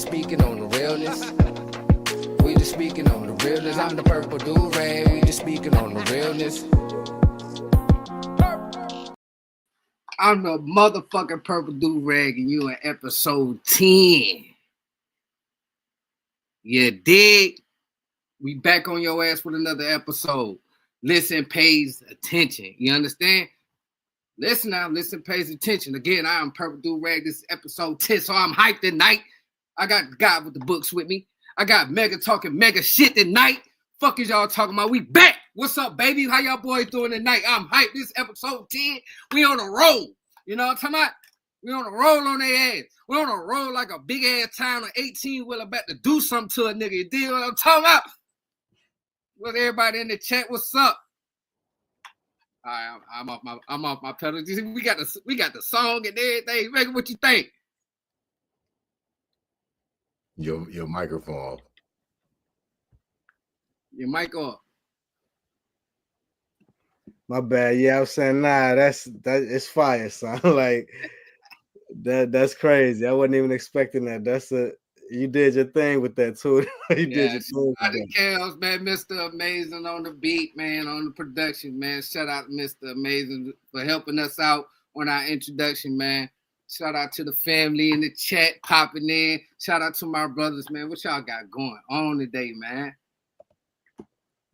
just speaking on the realness. We just speaking on the realness. I'm the purple do-rag. We just speaking on the realness. I'm the motherfucking purple do-rag and you in episode 10. You dig? We back on your ass with another episode. Listen pays attention. You understand? Listen now, listen pays attention. Again, I am Purple Do-Rag. This is episode 10, so I'm hyped tonight. I got the guy with the books with me. I got Mega talking mega shit tonight. Fuck is y'all talking about? We back. What's up, baby? How y'all boys doing tonight? I'm hyped. This is episode 10. We on a roll. You know what I'm talking about? We on a roll on their ass. We on a roll like a big ass town of 18 wheeler about to do something to a nigga. You dig what I'm talking about? With everybody in the chat, what's up? All right, I'm off my pedal. We got the song and everything. Megan, what you think? Your microphone. Your mic on. My bad. Yeah, I was saying it's fire, son. Like that's crazy. I wasn't even expecting that. You did your thing with that too. You did your thing. Shout out to Chaos, man. Mr. Amazing on the beat, man, on the production, man. Shout out to Mr. Amazing for helping us out on our introduction, man. Shout out to the family in the chat popping in. Shout out to my brothers, man. What y'all got going on today, man?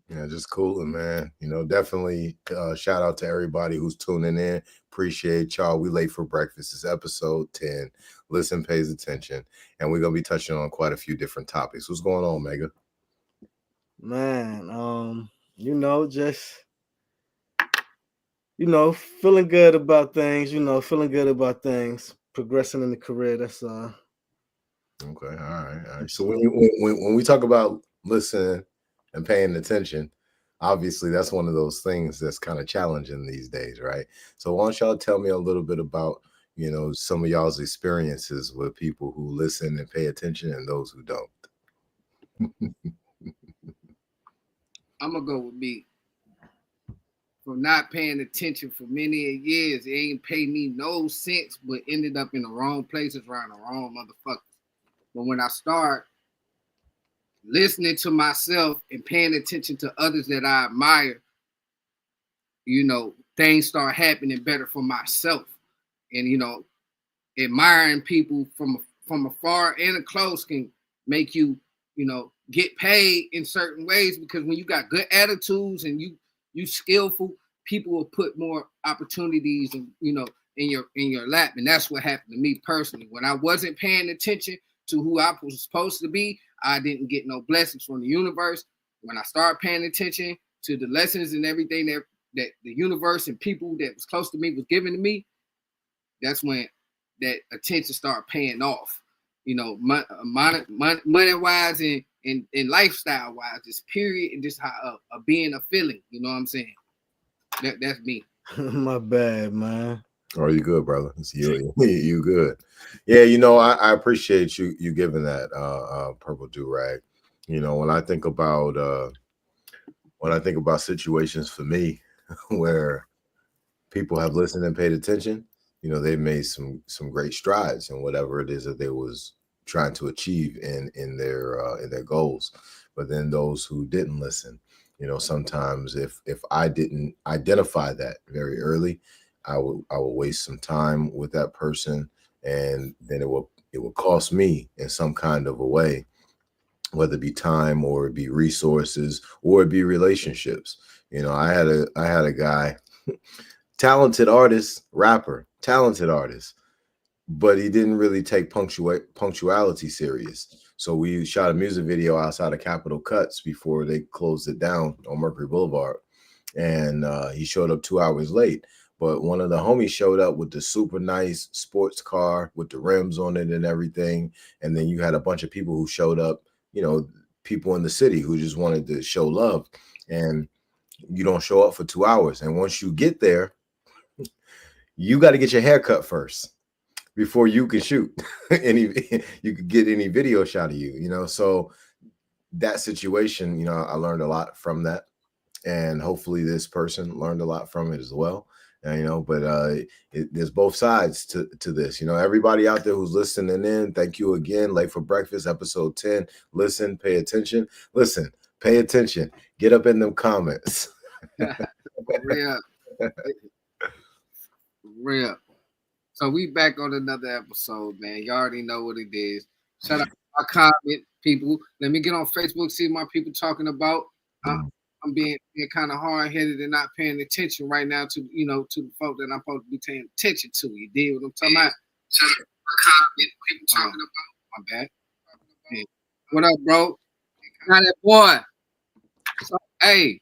Yeah, just cooling, man. You know, definitely shout out to everybody who's tuning in. Appreciate y'all. We late for breakfast. It's episode 10. Listen pays attention. And we're going to be touching on quite a few different topics. What's going on, Mega? Man, feeling good about things, progressing in the career. That's Okay, all right. So when we talk about listening and paying attention, obviously that's one of those things that's kind of challenging these days, right? So why don't y'all tell me a little bit about, some of y'all's experiences with people who listen and pay attention and those who don't. I'm going to go with me. For not paying attention for many years, it ain't paid me no sense, but ended up in the wrong places around the wrong motherfuckers. But when I start listening to myself and paying attention to others that I admire, things start happening better for myself. And, admiring people from afar and close can make you, get paid in certain ways, because when you got good attitudes and you skillful, people will put more opportunities in your lap. And that's what happened to me personally. When I wasn't paying attention to who I was supposed to be, I didn't get no blessings from the universe. When I started paying attention to the lessons and everything that the universe and people that was close to me was giving to me, that's when that attention started paying off. Money-wise and lifestyle-wise, just period, and just how a being a feeling. You know what I'm saying? That's me. My bad, man. Oh, you good, brother? You good? Yeah, I appreciate you giving that purple do-rag. When I think about situations for me where people have listened and paid attention, they've made some great strides in whatever it is that they was trying to achieve in their goals. But then those who didn't listen, sometimes if I didn't identify that very early, I will waste some time with that person, and then it will cost me in some kind of a way, whether it be time or it be resources or it be relationships. I had a guy, talented artist, rapper, but he didn't really take punctuality serious. So we shot a music video outside of Capitol Cuts before they closed it down on Mercury Boulevard, and he showed up 2 hours late. But one of the homies showed up with the super nice sports car with the rims on it and everything. And then you had a bunch of people who showed up, people in the city who just wanted to show love. And you don't show up for 2 hours. And once you get there, you got to get your hair cut first before you can shoot you could get any video shot of you, So that situation, I learned a lot from that. And hopefully this person learned a lot from it as well. You know, but there's both sides to this. You know, everybody out there who's listening in, thank you again. Late for Breakfast, episode 10. Listen, pay attention. Listen, pay attention. Get up in them comments. Real. Real. So we back on another episode, man. You already know what it is. Shout out to my comment people. Let me get on Facebook, see what my people talking about. I'm being kind of hard-headed and not paying attention right now to, you know, to the folk that I'm supposed to be paying attention to. You dig what I'm talking about? Shout out to my comment people talking about. My bad. Yeah. What up, bro? Now that boy. So, hey.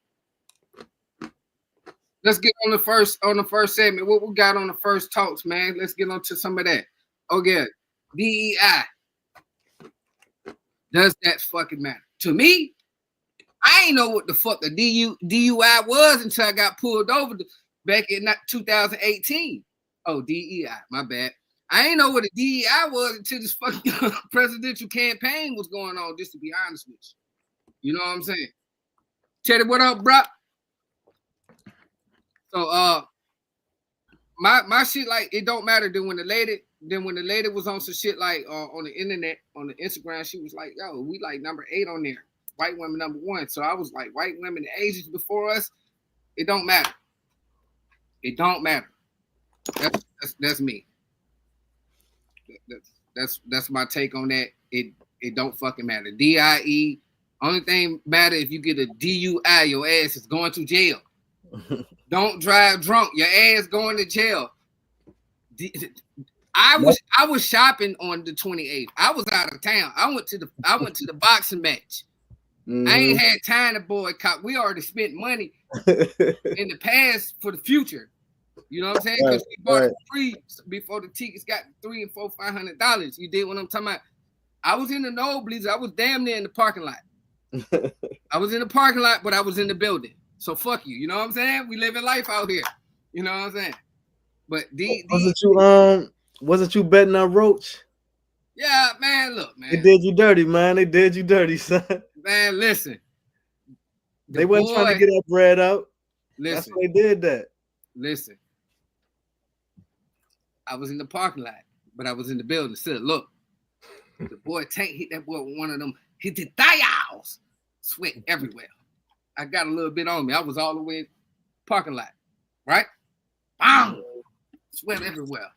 Let's get on the first segment. What we got on the first talks, man? Let's get on to some of that. Okay, DEI. Does that fucking matter? To me, I ain't know what the fuck a DUI was until I got pulled over back in 2018. Oh, DEI, my bad. I ain't know what a DEI was until this fucking presidential campaign was going on, just to be honest with you. You know what I'm saying? Teddy, what up, bro? So my shit, like, it don't matter. Then when the lady was on some shit like on the internet, on the Instagram, she was like, yo, we like number 8 on there. White women number 1. So I was like, white women the ages before us, it don't matter. It don't matter. That's me. That's my take on that. It don't fucking matter. DIE, only thing matter if you get a DUI, your ass is going to jail. Don't drive drunk. Your ass going to jail. I was shopping on the 28th. I was out of town. I went to the boxing match. Mm-hmm. I ain't had time to boycott. We already spent money in the past for the future. You know what I'm saying? Because we bought it free before the tickets got $300 and $400-$500. You did what I'm talking about. I was in the nosebleeds. I was damn near in the parking lot. I was in the parking lot, but I was in the building. So fuck you. You know what I'm saying? We living life out here. You know what I'm saying? But wasn't you betting on Roach? Yeah, man. Look, man. They did you dirty, man. They did you dirty, son. Man, listen. They wasn't trying to get that bread out. Listen. That's why they did that. Listen. I was in the parking lot, but I was in the building. Still, look. The boy Tank hit that boy with one of them. He did dials. Sweat everywhere. I got a little bit on me. I was all the way in the parking lot. Right? Bam! Sweat everywhere.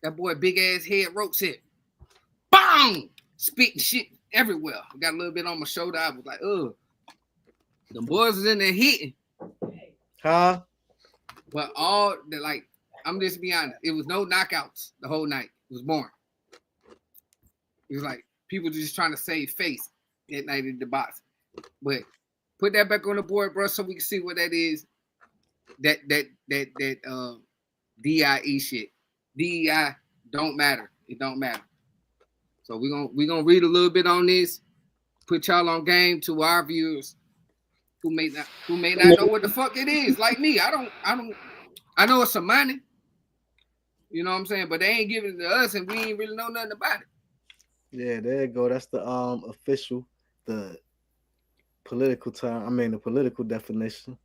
That boy big ass head rope set. Bang! Spitting shit everywhere. I got a little bit on my shoulder. I was like, ugh. The boys was in there hitting. Huh? But all the, like, I'm just be honest. It was no knockouts the whole night. It was boring. It was like people just trying to save face that night in the box. But put that back on the board, bro, so we can see what that is. That DIE shit. DEI don't matter. It don't matter. So we're gonna read a little bit on this. Put y'all on game to our viewers who may not know what the fuck it is. Like me, I know it's some money. You know what I'm saying? But they ain't giving it to us, and we ain't really know nothing about it. Yeah, there you go. That's the official, the political term. I mean, the political definition.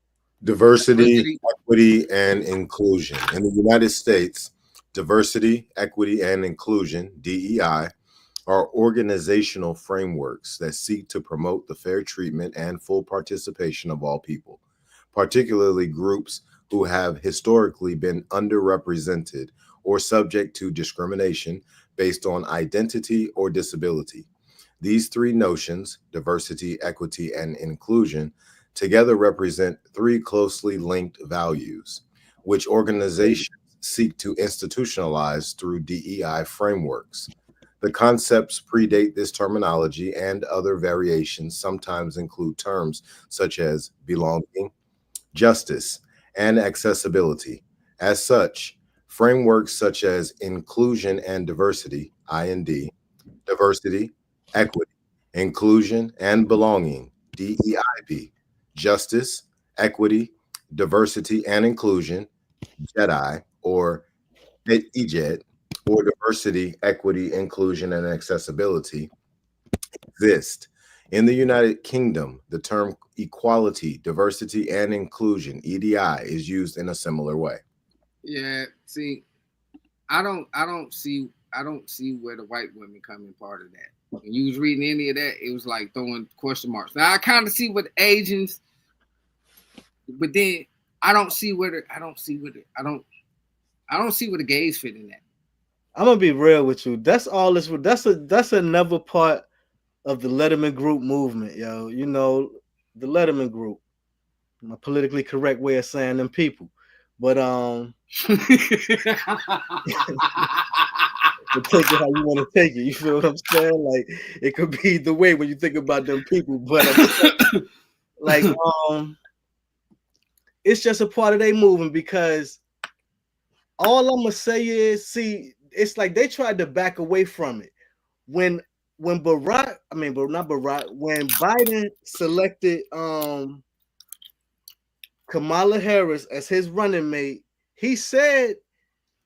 Diversity, equity, and inclusion. In the United States, diversity, equity, and inclusion, DEI, are organizational frameworks that seek to promote the fair treatment and full participation of all people, particularly groups who have historically been underrepresented or subject to discrimination based on identity or disability. These three notions, diversity, equity, and inclusion, together represent three closely linked values, which organizations seek to institutionalize through DEI frameworks. The concepts predate this terminology, and other variations sometimes include terms such as belonging, justice, and accessibility. As such, frameworks such as inclusion and diversity, IND, diversity, equity, inclusion, and belonging, DEIB, justice, equity, diversity, and inclusion, JEDI, or EJED, or diversity, equity, inclusion, and accessibility, exist. In the United Kingdom, the term equality, diversity, and inclusion, EDI, is used in a similar way. Yeah, see, I don't see where the white women come in part of that. When you was reading any of that, it was like throwing question marks. Now I kind of see what Asians, but then I don't see where the gays fit in that. I'm gonna be real with you. That's all this. That's another part of the Letterman Group movement, yo. You know, the Letterman Group. My politically correct way of saying them people, but but take it how you want to take it. You feel what I'm saying? Like it could be the way when you think about them people, but like it's just a part of their movement because all I'm gonna say is, see, it's like they tried to back away from it when Barack, I mean, but not Barack, when Biden selected Kamala Harris as his running mate, he said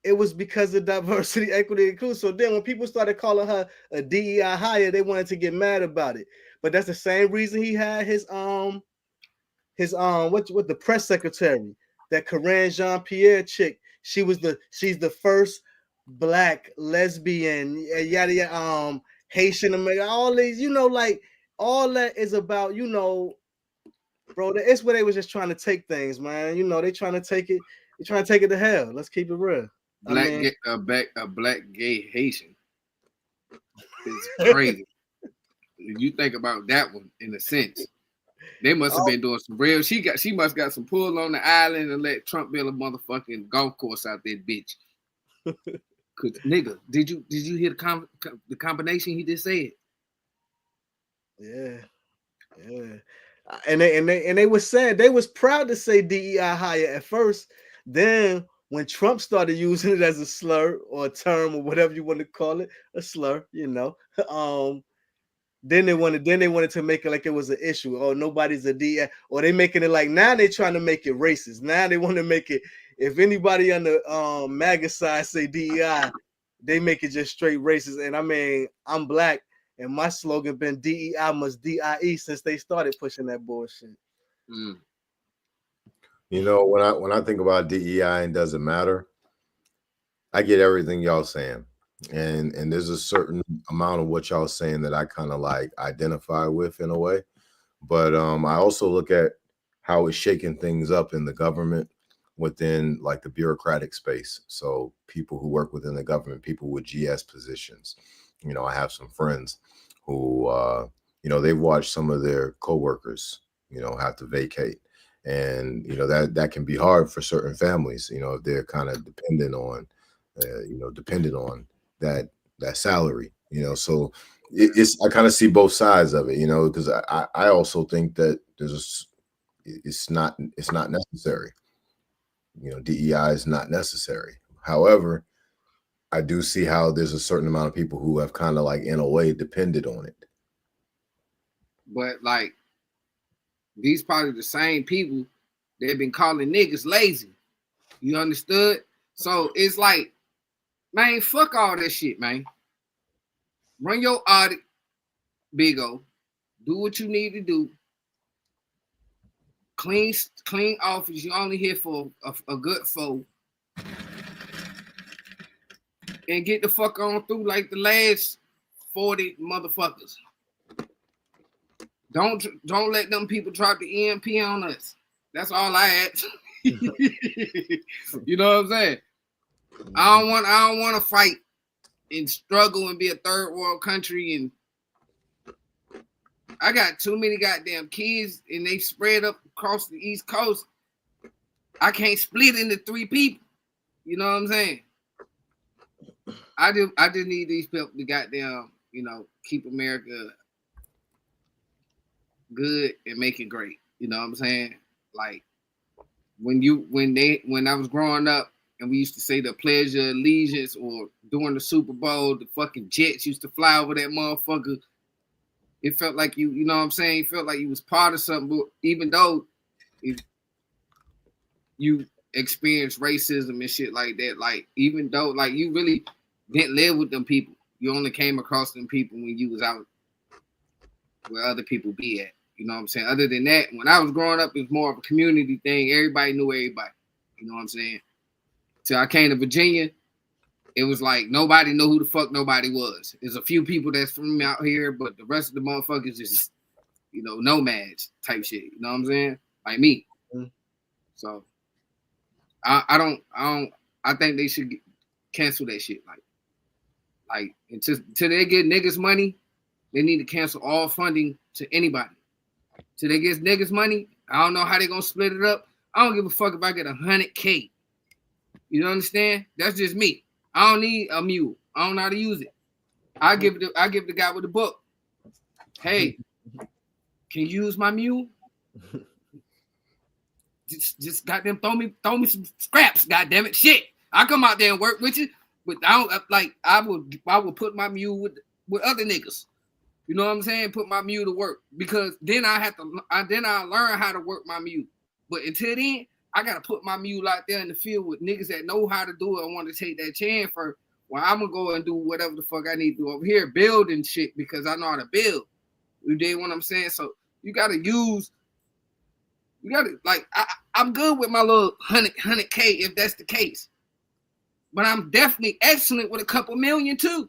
it was because of diversity, equity, and inclusion. So then when people started calling her a DEI hire, they wanted to get mad about it. But that's the same reason he had his what the press secretary, that Corinne Jean-Pierre chick. She's the first black lesbian, yada yada, Haitian American, all these, you know, like all that is about, you know, bro, it's where they was just trying to take things, man. You know, they're trying to take it to hell. Let's keep it real. A black gay Haitian is crazy. If you think about that one, in a sense, they must have been doing some real. She must got some pull on the island and let Trump build a motherfucking golf course out there, bitch. Cause nigga, did you hear the combination he just said? Yeah. And they was saying they was proud to say DEI hire at first. Then when Trump started using it as a slur or a term or whatever you want to call it, a slur, you know, then they wanted to make it like it was an issue. Oh, nobody's a DEI, or they making it like now they trying to make it racist. Now they want to make it, if anybody on the MAGA side say DEI, they make it just straight racist. And I mean, I'm black. And my slogan been DEI must DIE since they started pushing that bullshit. Mm. You know, when I think about DEI and doesn't matter, I get everything y'all saying. And there's a certain amount of what y'all saying that I kind of like identify with in a way. But I also look at how it's shaking things up in the government within like the bureaucratic space. So people who work within the government, people with GS positions. You know, I have some friends who, you know, they've watched some of their coworkers, you know, have to vacate. And, you know, that can be hard for certain families, you know, if they're kind of dependent on that salary, you know. So it's I kind of see both sides of it, you know, because I also think that it's not necessary. You know, DEI is not necessary. However, I do see how there's a certain amount of people who have kind of like in a way depended on it. But like these probably the same people they've been calling niggas lazy. You understood? So it's like, man, fuck all that shit, man. Run your audit, Big O. Do what you need to do. Clean office. You only here for a good foe. And get the fuck on through like the last 40 motherfuckers. Don't let them people drop the EMP on us. That's all I ask. You know what I'm saying? I don't want to fight and struggle and be a third world country, and I got too many goddamn kids and they spread up across the East Coast. I can't split into 3 people. You know what I'm saying? I just need these people to goddamn, you know, keep America good and make it great. You know what I'm saying? Like when I was growing up and we used to say the Pledge of Allegiance, or during the Super Bowl, the fucking jets used to fly over that motherfucker. It felt like you know what I'm saying? It felt like you was part of something, but even though you experienced racism and shit like that, like even though like you really didn't live with them people, you only came across them people when you was out where other people be at. You know what I'm saying? Other than that, when I was growing up, it was more of a community thing. Everybody knew everybody. You know what I'm saying? till I came to Virginia, it was like nobody knew who the fuck nobody was. There's a few people that's from out here, but the rest of the motherfuckers is, nomads type shit. You know what I'm saying? Like me. Mm-hmm. So I think they should cancel that shit. Like until they get niggas money, they need to cancel all funding to anybody. Till they get niggas money, I don't know how they gonna split it up. I don't give a fuck if I get $100K. You understand? That's just me. I don't need a mule. I don't know how to use it. I give the guy with the book. Hey, can you use my mule? Just goddamn throw me some scraps, goddamn it. Shit. I come out there and work with you, but I would put my mule with other niggas. You know what I'm saying? Put my mule to work, because then I learn how to work my mule. But until then, I gotta put my mule out there in the field with niggas that know how to do it and want to take that chance for. Well, I'm gonna go and do whatever the fuck I need to do over here, building shit, because I know how to build. You dig what I'm saying? So you gotta I'm good with my little 100K if that's the case. But I'm definitely excellent with a couple million too.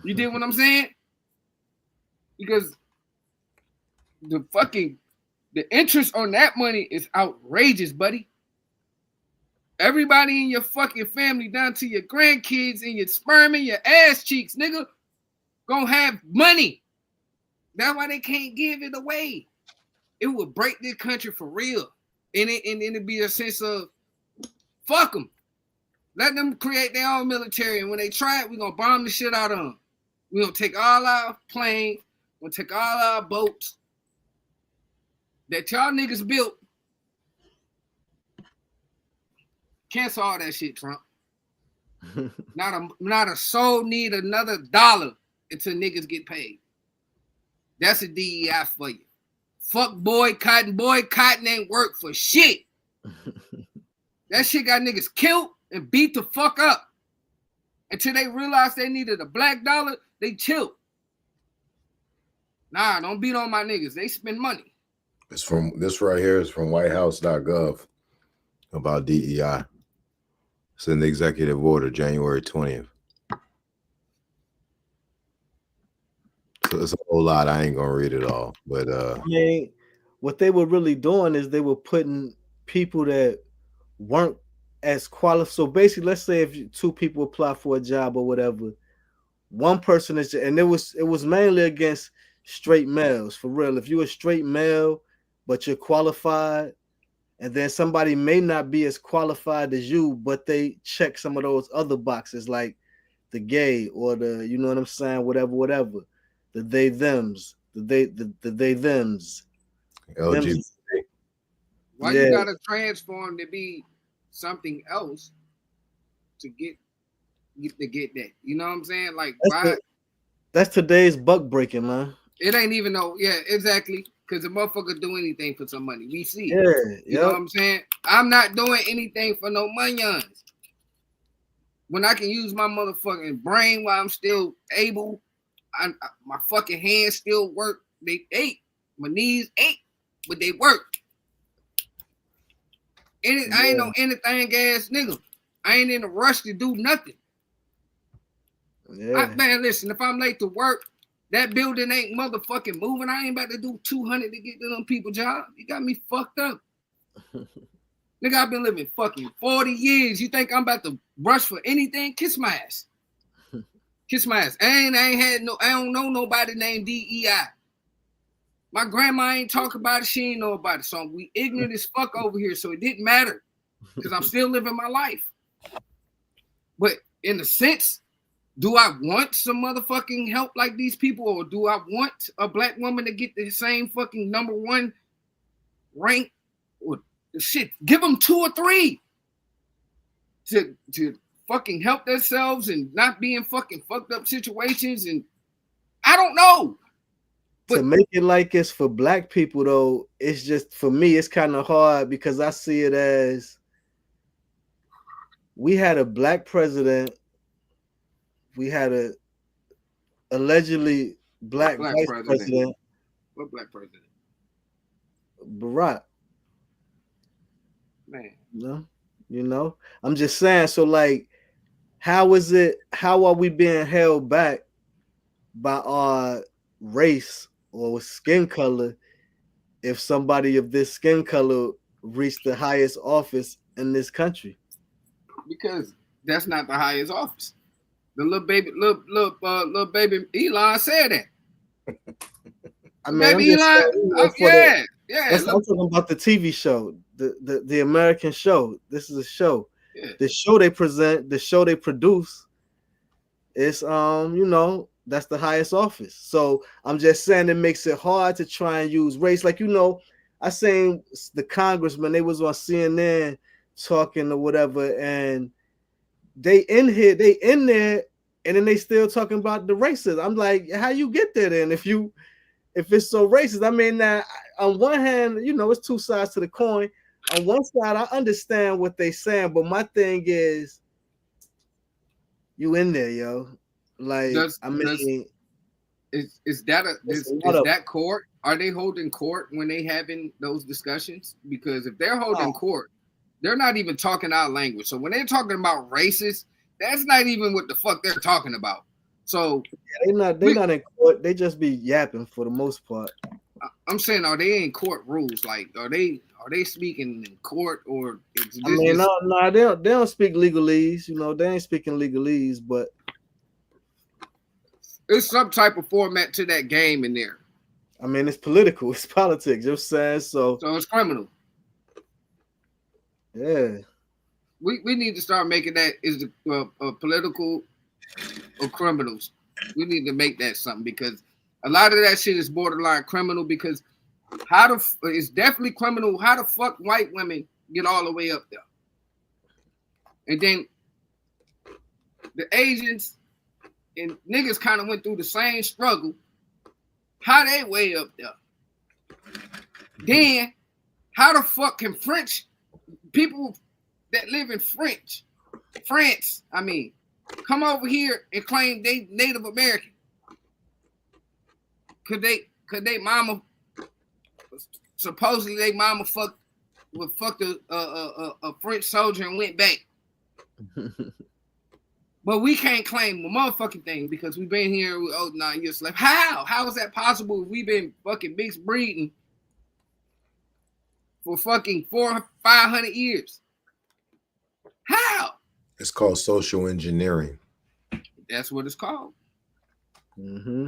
You dig what I'm saying? Because the interest on that money is outrageous, buddy. Everybody in your fucking family, down to your grandkids and your sperm and your ass cheeks, nigga, gonna have money. That's why they can't give it away. It would break this country for real. And it'd be a sense of, fuck them. Let them create their own military. And when they try it, we're gonna bomb the shit out of them. We're gonna take all our planes, we're gonna take all our boats that y'all niggas built. Cancel all that shit, Trump. Not a soul need another dollar until niggas get paid. That's a DEI for you. Fuck boycotting. Boycotting ain't work for shit. That shit got niggas killed and beat the fuck up. Until they realized they needed a black dollar, they chilled. Nah, don't beat on my niggas. They spend money. This right here is from whitehouse.gov about DEI. It's in the executive order, January 20th. So it's a whole lot. I ain't gonna read it all, but I mean, what they were really doing is they were putting people that weren't as qualified. So basically, let's say if two people apply for a job or whatever, one person is, and it was mainly against straight males, for real. If you're a straight male but you're qualified, and then somebody may not be as qualified as you, but they check some of those other boxes, like the gay or the, you know what I'm saying, whatever. The they thems. LGBT. Why you gotta transform to be something else to get that? You know what I'm saying? Like, that's today's buck breaking, man. It ain't even exactly. Because the motherfucker do anything for some money. We see. Yeah, you know what I'm saying? I'm not doing anything for no monions. When I can use my motherfucking brain while I'm still able, my fucking hands still work. They ache. My knees ache, but they work. I ain't no anything ass nigga. I ain't in a rush to do nothing. Yeah. Man, listen, if I'm late to work, that building ain't motherfucking moving. I ain't about to do 200 to get to them people job. You got me fucked up. Nigga, I've been living fucking 40 years. You think I'm about to rush for anything? Kiss my ass. Kiss my ass. I don't know nobody named DEI. My grandma ain't talk about it. She ain't know about it. So we ignorant as fuck over here. So it didn't matter. Because I'm still living my life. But in a sense, do I want some motherfucking help like these people, or do I want a black woman to get the same fucking number one rank? Or shit, give them 2 or 3 to fucking help themselves and not be in fucking fucked up situations. And I don't know. But to make it like it's for black people, though, it's just, for me, it's kind of hard because I see it as we had a black president. We had a allegedly black vice president. What black president? Barack. Man. No. You know, I'm just saying. So like, how is it? How are we being held back by our race or skin color if somebody of this skin color reached the highest office in this country? Because that's not the highest office. The little baby Elon said that. I mean, I'm Baby just Elon, saying, yeah. I'm talking about the TV show, the American show. This is a show. Yeah. The show they present, the show they produce, it's you know, that's the highest office. So I'm just saying it makes it hard to try and use race. Like, you know, I seen the congressman, they was on CNN talking or whatever, and they in there, and then they still talking about the racism. I'm like, how you get there then if it's so racist? I mean, now on one hand, you know, it's two sides to the coin. On one side, I understand what they saying, but my thing is, you in there, yo. Like, is that court? Are they holding court when they having those discussions? Because if they're holding court, they're not even talking our language. So when they're talking about racist, that's not even what the fuck they're talking about. So they're not in court. They just be yapping for the most part. I'm saying, are they in court rules? Like, are they speaking in court, or no, they don't speak legalese. You know, they ain't speaking legalese, but it's some type of format to that game in there. I mean, it's political, it's politics. You're saying so it's criminal. Yeah, we need to start making that is political or criminals. We need to make that something, because a lot of that shit is borderline criminal. Because it's definitely criminal. How the fuck white women get all the way up there, and then the Asians and niggas kind of went through the same struggle. How they way up there? Then how the fuck can French people that live in France, come over here and claim they Native American? Could they mama supposedly they mama fucked a French soldier and went back? But we can't claim a motherfucking thing because we've been here 9 years. Like, how is that possible if we've been fucking mixed breeding for fucking 400-500 years? How? It's called social engineering. That's what it's called. Mm-hmm.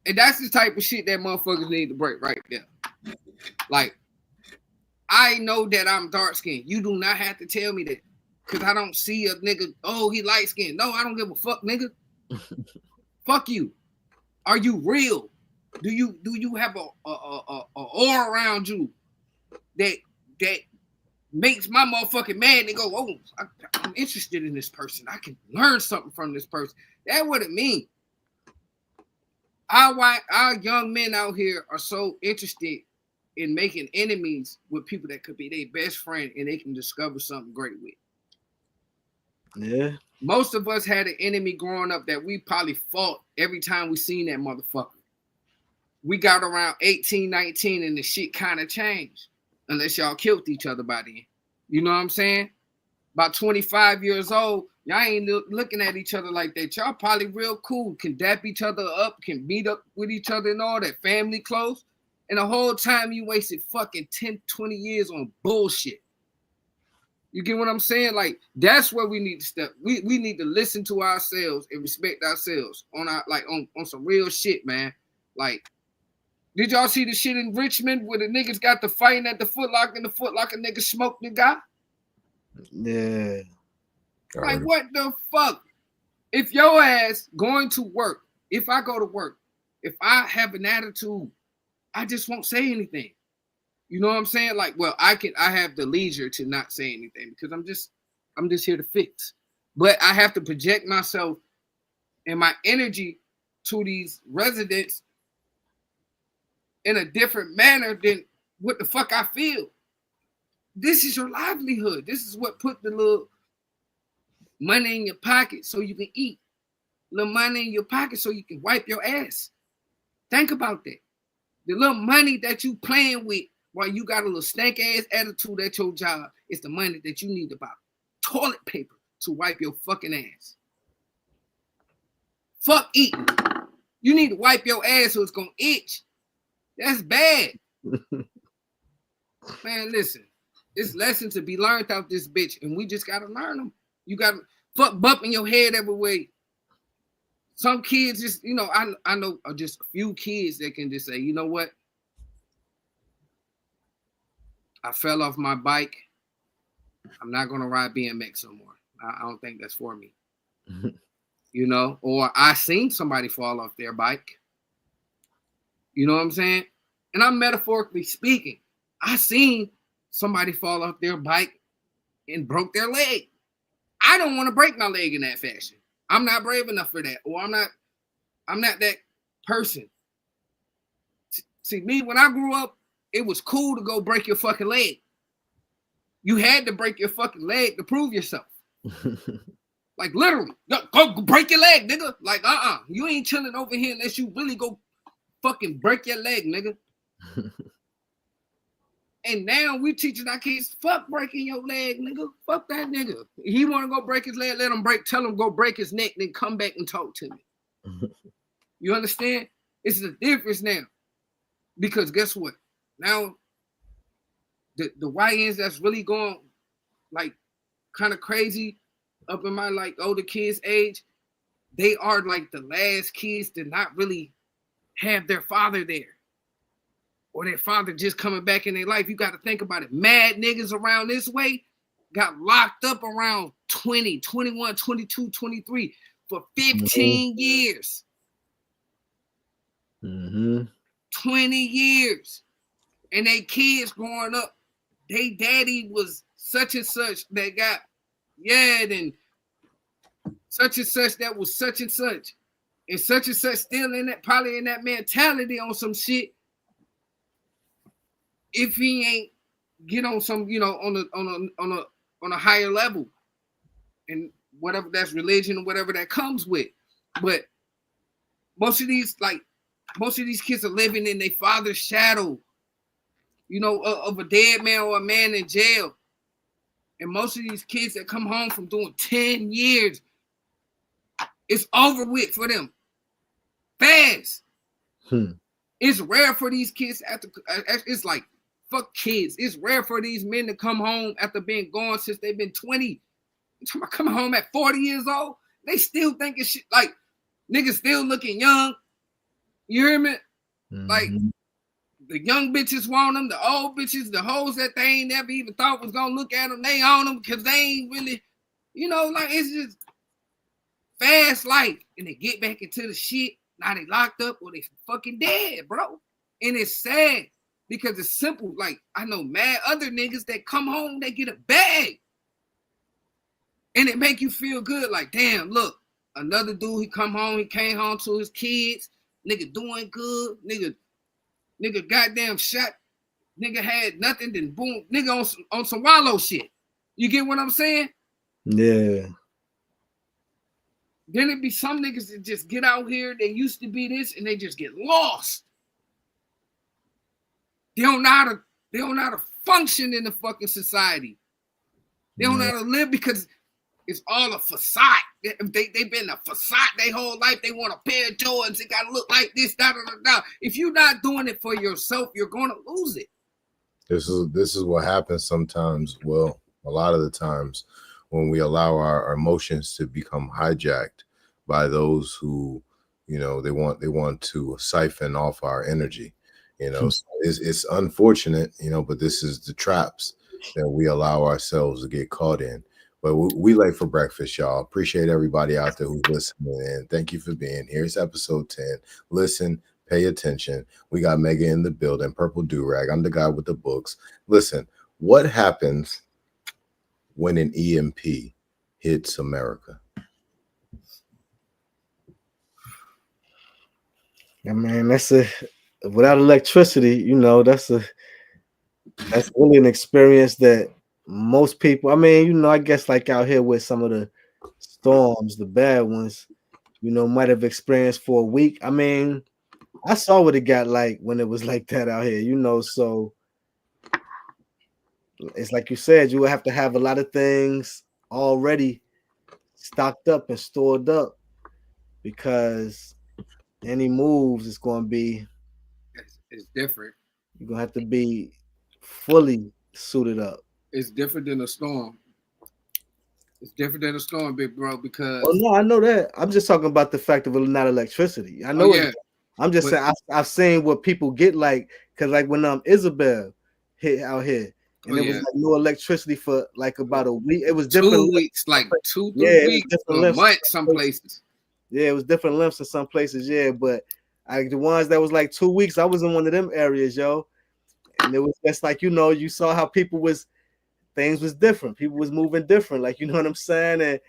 And that's the type of shit that motherfuckers need to break right there. Like, I know that I'm dark skinned. You do not have to tell me that. Because I don't see a nigga, he light skinned. No, I don't give a fuck, nigga. Fuck you. Are you real? Do you have a aura around you that makes my motherfucking man and go, I'm interested in this person. I can learn something from this person. That's what it means. Our young men out here are so interested in making enemies with people that could be their best friend and they can discover something great with. Yeah. Most of us had an enemy growing up that we probably fought every time we seen that motherfucker. We got around 18, 19 and the shit kind of changed. Unless y'all killed each other by then. You know what I'm saying? About 25 years old, y'all ain't looking at each other like that. Y'all probably real cool, can dap each other up, can meet up with each other and all that, family close. And the whole time you wasted fucking 10, 20 years on bullshit. You get what I'm saying? Like, that's where we need to step. We need to listen to ourselves and respect ourselves on our on some real shit, man. Like, did y'all see the shit in Richmond where the niggas got the fighting at the Foot Locker and the Foot Locker nigga smoked the guy? Yeah. Like, what the fuck? If your ass going to work, if I go to work, if I have an attitude, I just won't say anything. You know what I'm saying? Like, well, I have the leisure to not say anything because I'm just here to fix. But I have to project myself and my energy to these residents in a different manner than what the fuck I feel. This is your livelihood. This is what put the little money in your pocket so you can eat. Little money in your pocket so you can wipe your ass. Think about that. The little money that you playing with while you got a little stank ass attitude at your job is the money that you need to buy toilet paper to wipe your fucking ass. Fuck eating. You need to wipe your ass so it's gonna itch. That's bad. Man, listen. It's lessons to be learned out this bitch, and we just gotta learn them. You gotta fuck bumping your head every way. Some kids just, you know, I know just a few kids that can just say, you know what? I fell off my bike. I'm not gonna ride BMX no more. I don't think that's for me. You know, or I seen somebody fall off their bike. You know what I'm saying? And I'm metaphorically speaking. I seen somebody fall off their bike and broke their leg. I don't want to break my leg in that fashion. I'm not brave enough for that. Or I'm not that person. See, me, when I grew up, it was cool to go break your fucking leg. You had to break your fucking leg to prove yourself. Like literally, go break your leg, nigga. Like, you ain't chilling over here unless you really go fucking break your leg, nigga. And now we teaching our kids, fuck breaking your leg, nigga. Fuck that nigga. He want to go break his leg, let him break. Tell him go break his neck, then come back and talk to me. You understand? It's the difference now. Because guess what? Now, the YNs that's really going like kind of crazy up in my like older kids' age, they are like the last kids to not really have their father there. Or their father just coming back in their life. You got to think about it. Mad niggas around this way got locked up around 20, 21, 22, 23 for 15 years. 20 years. And they kids growing up, they daddy was such and such that got, then such and such that was such and such. And such still in that, probably in that mentality on some shit. If he ain't get on some, you know, on a higher level, and whatever that's religion or whatever that comes with, but most of these kids are living in their father's shadow, you know, of a dead man or a man in jail, and most of these kids that come home from doing 10 years, it's over with for them, fast. It's rare for these kids after. It's like. Fuck kids. It's rare for these men to come home after being gone since they've been 20. You talking about coming home at 40 years old? They still thinking shit like niggas still looking young. You hear me? Like the young bitches want them, the old bitches, the hoes that they ain't never even thought was gonna look at them, they on them because they ain't really, you know, like it's just fast life. And they get back into the shit. Now they locked up or they fucking dead, bro. And it's sad. Because it's simple. Like, I know mad other niggas that come home, they get a bag. And it make you feel good. Like, damn, look, another dude, he come home, he came home to his kids. Nigga doing good. Nigga goddamn shot. Nigga had nothing, then boom. Nigga on some wallow shit. You get what I'm saying? Yeah. Then it be some niggas that just get out here, they used to be this, and they just get lost. They don't know how to function in the fucking society. They don't know how to live because it's all a facade. They've been a facade their whole life. They want a pair of Jordans. They gotta look like this, da da da da. If you're not doing it for yourself, you're gonna lose it. This is what happens sometimes. Well, a lot of the times when we allow our emotions to become hijacked by those who, you know, they want to siphon off our energy. You know, so it's unfortunate, you know, but this is the traps that we allow ourselves to get caught in. But we late for breakfast, y'all. Appreciate everybody out there who's listening, and thank you for being here. It's episode 10. Listen, pay attention. We got Mega in the building, Purple Do-Rag. I'm the guy with the books. Listen, what happens when an EMP hits America? Yeah, man, without electricity, you know, that's really an experience that most people, I mean, you know, I guess like out here with some of the storms, the bad ones, you know, might have experienced for a week. I mean, I saw what it got like when it was like that out here, you know, so it's like you said, you would have to have a lot of things already stocked up and stored up, because any moves is going to be, It's different. you're going to have to be fully suited up. It's different than a storm. It's different than a storm, big bro, because Oh no, I know that. I'm just talking about the fact of it not electricity. I know it. I'm just saying I've seen what people get like, because like when Isabel hit out here, and it was like no electricity for like about a week. It was different 2 weeks, like 2 weeks, different a lengths. month, some places. Yeah, it was different lengths in some places. Yeah, but the ones that was like 2 weeks, I was in one of them areas, yo, and it was just like, you know, you saw how things was different. People was moving different, like, you know what I'm saying, and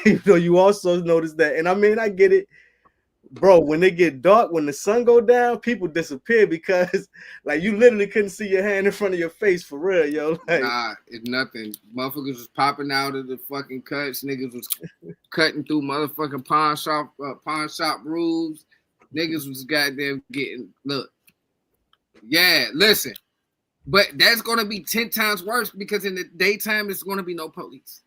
you know, you also noticed that, and I mean, I get it. Bro, when they get dark, when the sun go down, people disappear, because like you literally couldn't see your hand in front of your face, for real, yo. Like, nah, it's nothing. Motherfuckers was popping out of the fucking cuts. Niggas was cutting through motherfucking pawn shop roofs. Niggas was goddamn getting, look. Yeah, listen. But that's gonna be 10 times worse, because in the daytime it's gonna be no police.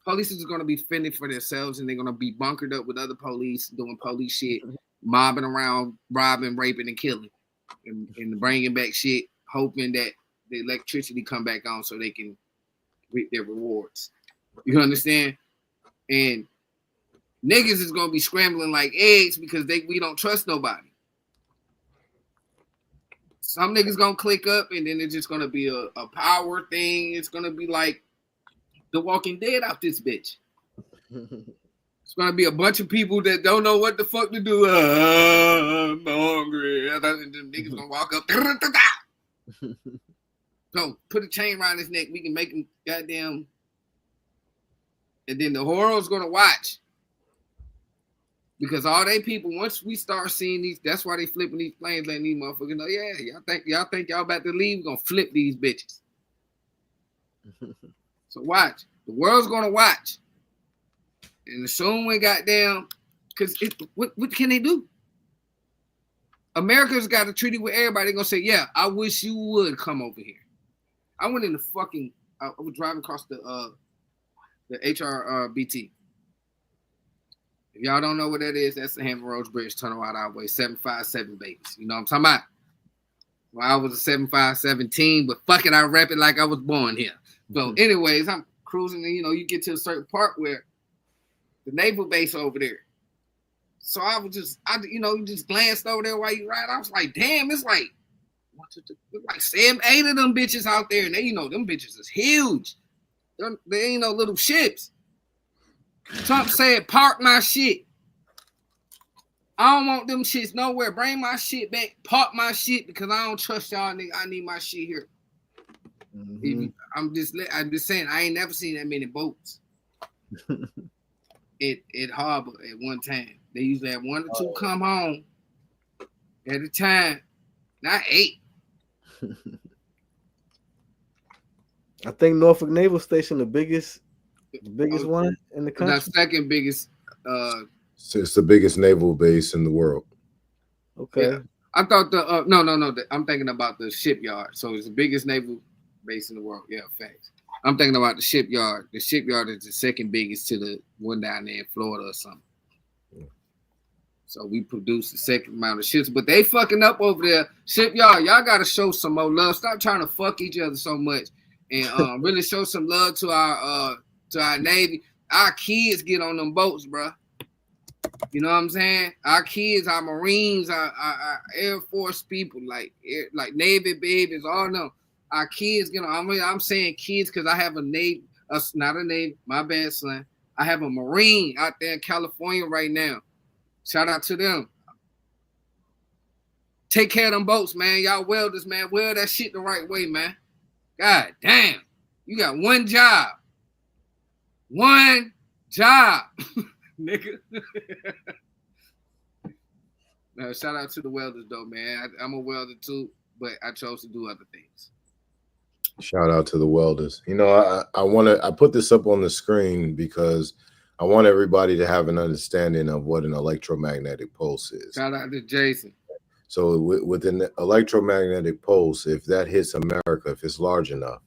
Police is going to be fending for themselves, and they're going to be bunkered up with other police doing police shit, mobbing around, robbing, raping, and killing, and bringing back shit, hoping that the electricity come back on so they can reap their rewards. You understand? And niggas is going to be scrambling like eggs because we don't trust nobody. Some niggas going to click up, and then it's just going to be a power thing. It's going to be like The Walking Dead out this bitch. It's gonna be a bunch of people that don't know what the fuck to do. I'm hungry. And then niggas gonna walk up. So put a chain around his neck. We can make him goddamn. And then the horror's gonna watch. Because all they people, once we start seeing these, that's why they flipping these planes, letting these motherfuckers know, yeah, y'all think y'all about to leave, we're gonna flip these bitches. So watch. The world's gonna watch. And soon we goddamn, because what can they do? America's got a treaty with everybody. They're gonna say, yeah, I wish you would come over here. I went in the fucking, I was driving across the HRBT. If y'all don't know what that is, that's the Hampton Roads Bridge Tunnel out our way, 757 babies. You know what I'm talking about? Well, I was a 7517, but fuck it, I rap it like I was born here. So anyways, I'm cruising, and you get to a certain part where the naval base over there. So I was just, you just glanced over there while you ride. I was like, damn, it's like 7, 8 of them bitches out there, and they, them bitches is huge. They ain't no little ships. Trump said, park my shit. I don't want them shits nowhere. Bring my shit back. Park my shit, because I don't trust y'all nigga. I need my shit here. Mm-hmm. I'm just saying, I ain't never seen that many boats at harbor at one time. They usually have 1 or 2 come home at a time, not 8. I think Norfolk Naval Station, the biggest one in the country. The second biggest. So it's the biggest naval base in the world. Okay. Yeah. I thought no. I'm thinking about the shipyard. So it's the biggest naval base in the world. Yeah, facts. I'm thinking about the shipyard. The shipyard is the second biggest to the one down there in Florida or something. So we produce the second amount of ships, but they fucking up over there. Shipyard, y'all gotta show some more love. Stop trying to fuck each other so much, and really show some love to our Navy. Our kids get on them boats, bro. You know what I'm saying? Our kids, our Marines, our Air Force people, like Navy babies, all them. Our kids, I'm saying kids because I have a Navy, not a Navy, my bad, son. I have a Marine out there in California right now. Shout out to them. Take care of them boats, man. Y'all welders, man. Weld that shit the right way, man. God damn. You got one job. One job. Nigga. No, shout out to the welders, though, man. I'm a welder, too, but I chose to do other things. Shout out to the welders. I put this up on the screen because I want everybody to have an understanding of what an electromagnetic pulse is. Shout out to Jason. So with an electromagnetic pulse, if that hits America, if it's large enough,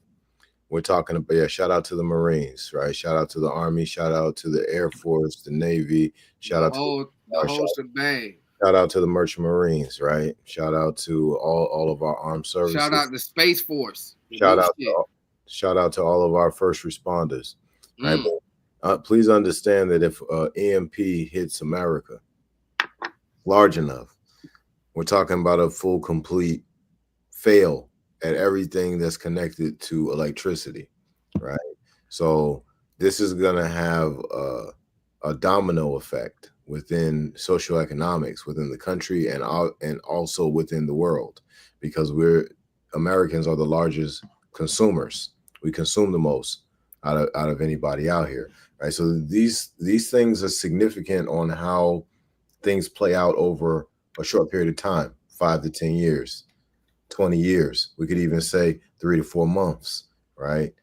we're talking about, yeah, shout out to the Marines, right? Shout out to the Army, shout out to the Air Force, the Navy, shout out to the whole shebang. Shout out to the Merchant Marines, right? Shout out to all of our armed services. Shout out to Space Force. Shout out to all of our first responders, right? But, please understand that if EMP hits America large enough, we're talking about a full, complete fail at everything that's connected to electricity, right? So this is going to have a domino effect within socioeconomics, within the country, and also within the world, because Americans are the largest consumers. We consume the most out of anybody out here, right? So these things are significant on how things play out over a short period of time, 5 to 10 years, 20 years. We could even say 3 to 4 months, right?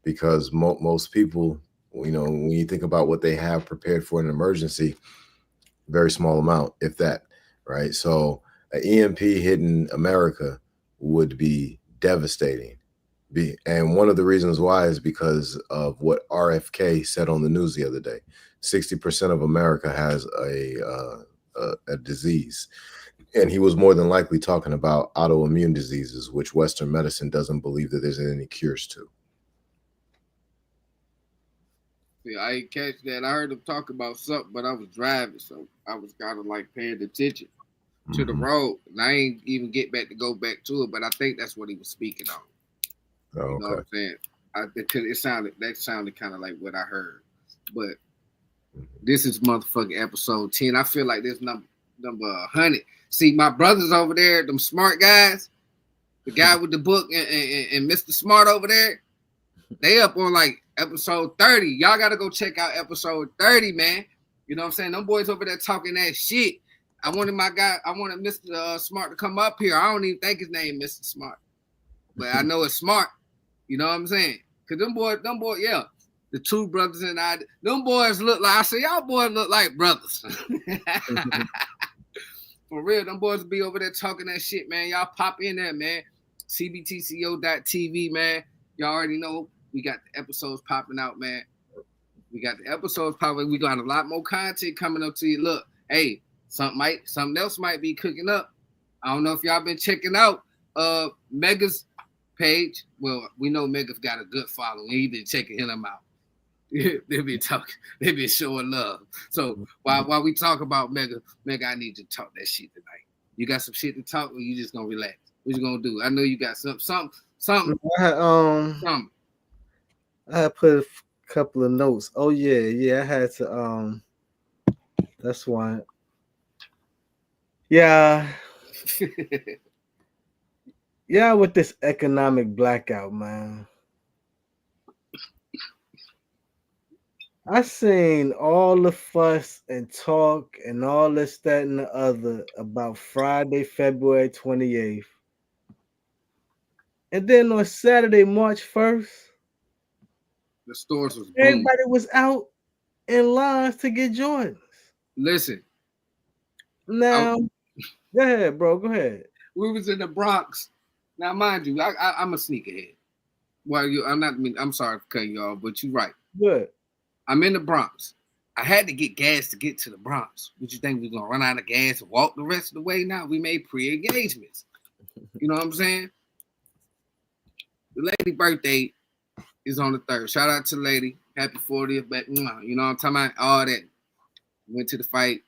Because most people, when you think about what they have prepared for an emergency, very small amount, if that, right? So an EMP hitting America would be devastating. And one of the reasons why is because of what RFK said on the news the other day. 60% of America has a disease. And he was more than likely talking about autoimmune diseases, which Western medicine doesn't believe that there's any cures to. Yeah, I ain't catch that. I heard him talk about something, but I was driving, so I was kind of like paying attention to the road. And I ain't even go back to it, but I think that's what he was speaking on. Oh, okay. You know what I'm saying? That sounded kind of like what I heard. But this is motherfucking episode 10. I feel like this number 100. See, my brothers over there, them smart guys, the guy with the book and Mr. Smart over there, they up on like episode 30. Y'all got to go check out episode 30, man. You know what I'm saying? Them boys over there talking that shit. I wanted Mr. Smart to come up here. I don't even think his name Mr. Smart. But I know it's Smart. You know what I'm saying? Because them boys, yeah. The two brothers and I, them boys look like, I say, y'all boys look like brothers. For real, them boys be over there talking that shit, man. Y'all pop in there, man. CBTCO.TV, man. Y'all already know we got the episodes popping out, man. We got the episodes popping. We got a lot more content coming up to you. Look, hey, something else might be cooking up. I don't know if y'all been checking out Mega's page. Well, we know Mega's got a good following. He been checking him out. They be showing love. So while we talk about Mega, I need to talk that shit tonight. You got some shit to talk, or you just gonna relax? What you gonna do? I know you got something. I had put a couple of notes. Oh yeah, I had to that's why. Yeah. Yeah, with this economic blackout, man. I seen all the fuss and talk and all this, that, and the other about Friday, February 28th. And then on Saturday, March 1st, the stores was booming. Everybody was out in lines to get Jordans. Listen. Now, go ahead, bro. Go ahead. We was in the Bronx. Now, mind you, I'm a sneakerhead. Well, I'm sorry for cutting you off, but you're right. Good. I'm in the Bronx. I had to get gas to get to the Bronx. Would you think we was gonna run out of gas and walk the rest of the way? Now we made pre-engagements. You know what I'm saying? The lady birthday is on the 3rd. Shout out to the lady. Happy 40th. But you know what I'm talking about? All that. Went to the fight.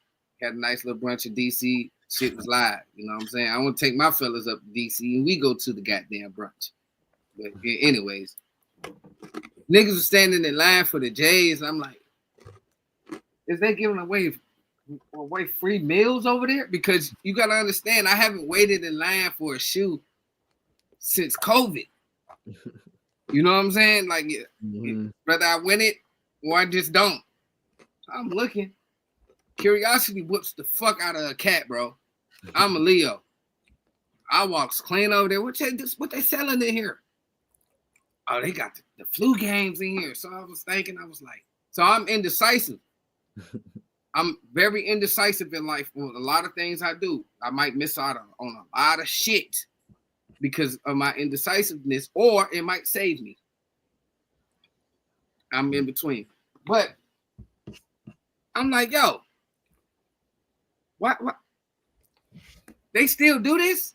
Had a nice little brunch in DC. Shit was live. You know what I'm saying? I want to take my fellas up to DC and we go to the goddamn brunch. But anyways, niggas were standing in line for the J's. I'm like, is they giving away free meals over there? Because you got to understand, I haven't waited in line for a shoe since COVID. You know what I'm saying? Like, whether I win it or I just don't. I'm looking. Curiosity whips the fuck out of a cat, bro. I'm a Leo. I walks clean over there. What they selling in here? Oh, they got the flu games in here. So I was like, so I'm indecisive. I'm very indecisive in life with a lot of things I do. I might miss out on a lot of shit because of my indecisiveness, or it might save me. I'm in between. But I'm like, yo, what? They still do this?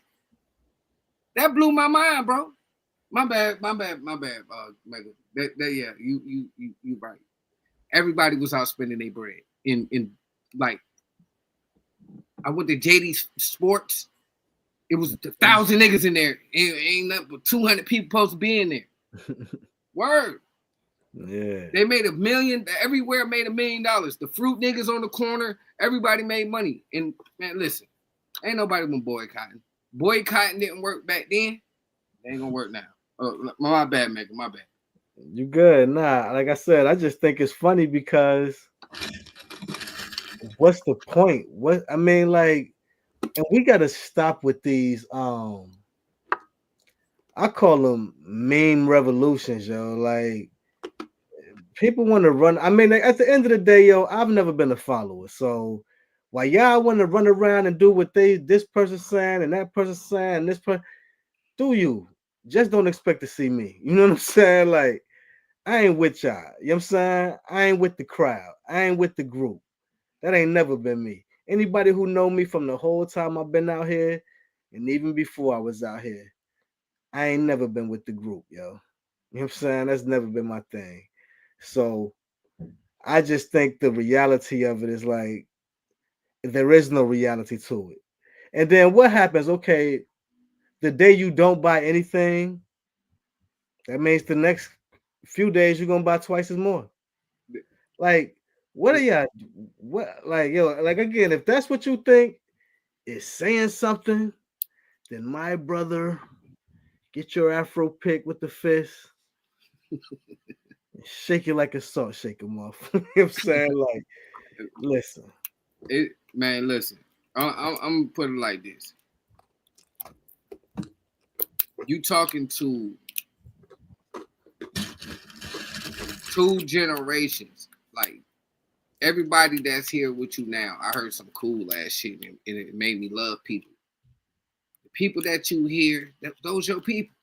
That blew my mind, bro. My bad. Mega. Yeah, you right. Everybody was out spending their bread in like. I went to JD Sports. It was 1,000 niggas in there. Ain't nothing but 200 people supposed to be in there. Word. Yeah. They made $1 million. Everywhere made $1 million. The fruit niggas on the corner. Everybody made money. And man, listen, ain't nobody been boycotting. Boycotting didn't work back then. It ain't gonna work now. My bad, Megan. My bad. You good? Nah, like I said, I just think it's funny because what's the point? What I mean, like, and we gotta stop with these. I call them meme revolutions, yo. Like, people want to run. I mean, at the end of the day, yo, I've never been a follower, so while y'all want to run around and do what this person's saying and that person's saying and this person, do you? Just don't expect to see me. You know what I'm saying? Like, I ain't with y'all. You know what I'm saying? I ain't with the crowd. I ain't with the group. That ain't never been me. Anybody who know me from the whole time I've been out here, and even before I was out here, I ain't never been with the group, yo. You know what I'm saying? That's never been my thing. So I just think the reality of it is like there is no reality to it. And then what happens? Okay, the day you don't buy anything, that means the next few days you're gonna buy twice as more. Like, what are y'all? What, like, yo, like, again, if that's what you think is saying something, then my brother, get your afro pick with the fist, and shake it like a salt shaker, motherfucker. You know what I'm saying? Like, listen. Man, listen. I'm gonna put it like this. You talking to 2 generations. Like, everybody that's here with you now, I heard some cool ass shit and it made me love people. The people that you hear, those your people.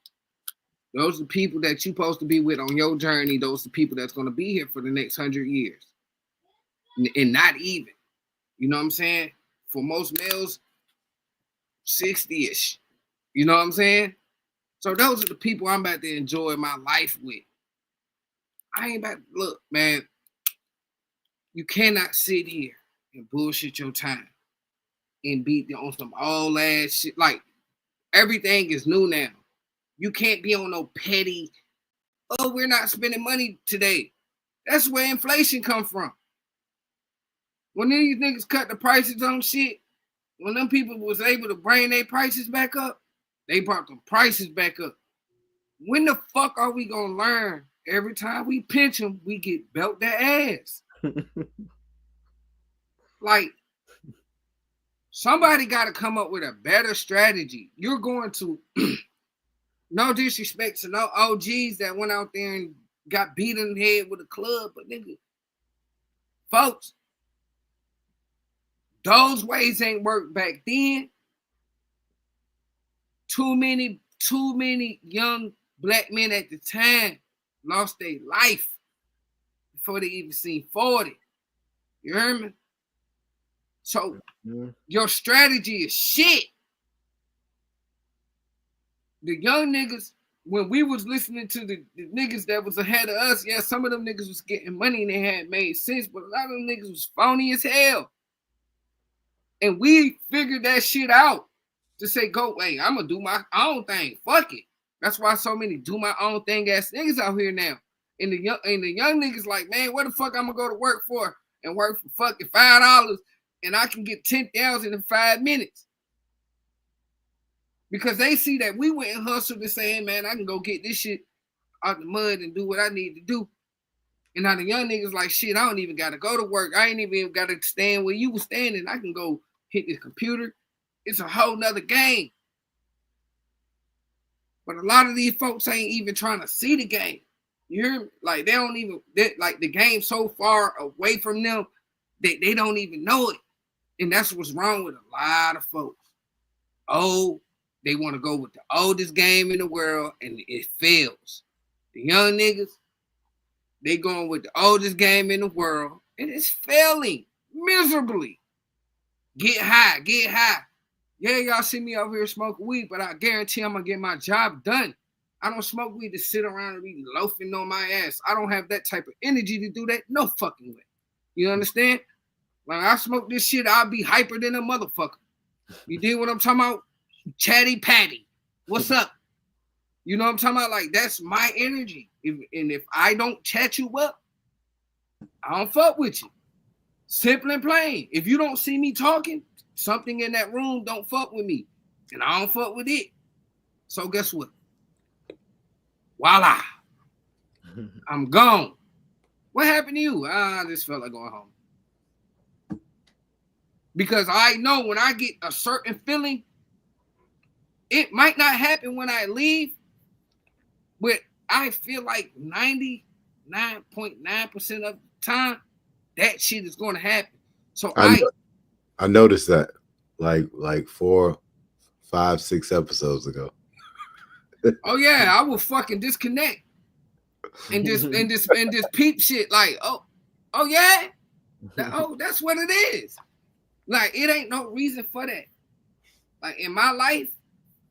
Those are the people that you supposed to be with on your journey. Those are the people that's gonna be here for the next 100 years. And not even. You know what I'm saying? For most males, 60-ish. You know what I'm saying? So those are the people I'm about to enjoy my life with. I ain't about to, look, man, you cannot sit here and bullshit your time and be on some all ass shit. Like, everything is new now. You can't be on no petty, oh, we're not spending money today. That's where inflation come from. When these niggas cut the prices on shit, when them people was able to bring their prices back up, they brought the prices back up. When the fuck are we gonna learn? Every time we pinch them, we get belt their ass. Like, somebody got to come up with a better strategy. You're going to, no disrespect to no OGs that went out there and got beat in the head with a club, but nigga, folks, those ways ain't worked back then. Too many young black men at the time lost their life before they even seen 40. You heard me? So your strategy is shit. The young niggas, when we was listening to the niggas that was ahead of us, yeah, some of them niggas was getting money and they had made sense, but a lot of them niggas was phony as hell. And we figured that shit out to say, go, hey, I'm gonna do my own thing. Fuck it. That's why so many do my own thing ass niggas out here now. And the young niggas like, man, what the fuck I'm gonna go to work for and work for fucking $5 and I can get 10,000 in 5 minutes. Because they see that we went and hustled and say, hey, man, I can go get this shit out the mud and do what I need to do. And now the young niggas like, shit, I don't even got to go to work. I ain't even got to stand where you was standing. I can go hit this computer. It's a whole nother game. But a lot of these folks ain't even trying to see the game. You hear me? Like, they don't even, like, the game so far away from them They don't even know it. And that's what's wrong with a lot of folks. Oh, they want to go with the oldest game in the world and it fails. The young niggas, they going with the oldest game in the world and it's failing miserably. Get high, get high. Yeah, y'all see me over here smoking weed, but I guarantee I'm going to get my job done. I don't smoke weed to sit around and be loafing on my ass. I don't have that type of energy to do that. No fucking way. You understand? When I smoke this shit, I'll be hyper than a motherfucker. You dig what I'm talking about? Chatty Patty. What's up? You know what I'm talking about? Like, that's my energy. If I don't chat you up, I don't fuck with you. Simple and plain. If you don't see me talking, something in that room don't fuck with me. And I don't fuck with it. So guess what? Voila. I'm gone. What happened to you? I just felt like going home. Because I know when I get a certain feeling, it might not happen when I leave, but I feel like 99.9% of the time, that shit is going to happen. So I noticed that like 4, 5, 6 episodes ago. Oh yeah, I will fucking disconnect and just peep shit like, oh yeah, that's what it is. Like, it ain't no reason for that. Like, in my life,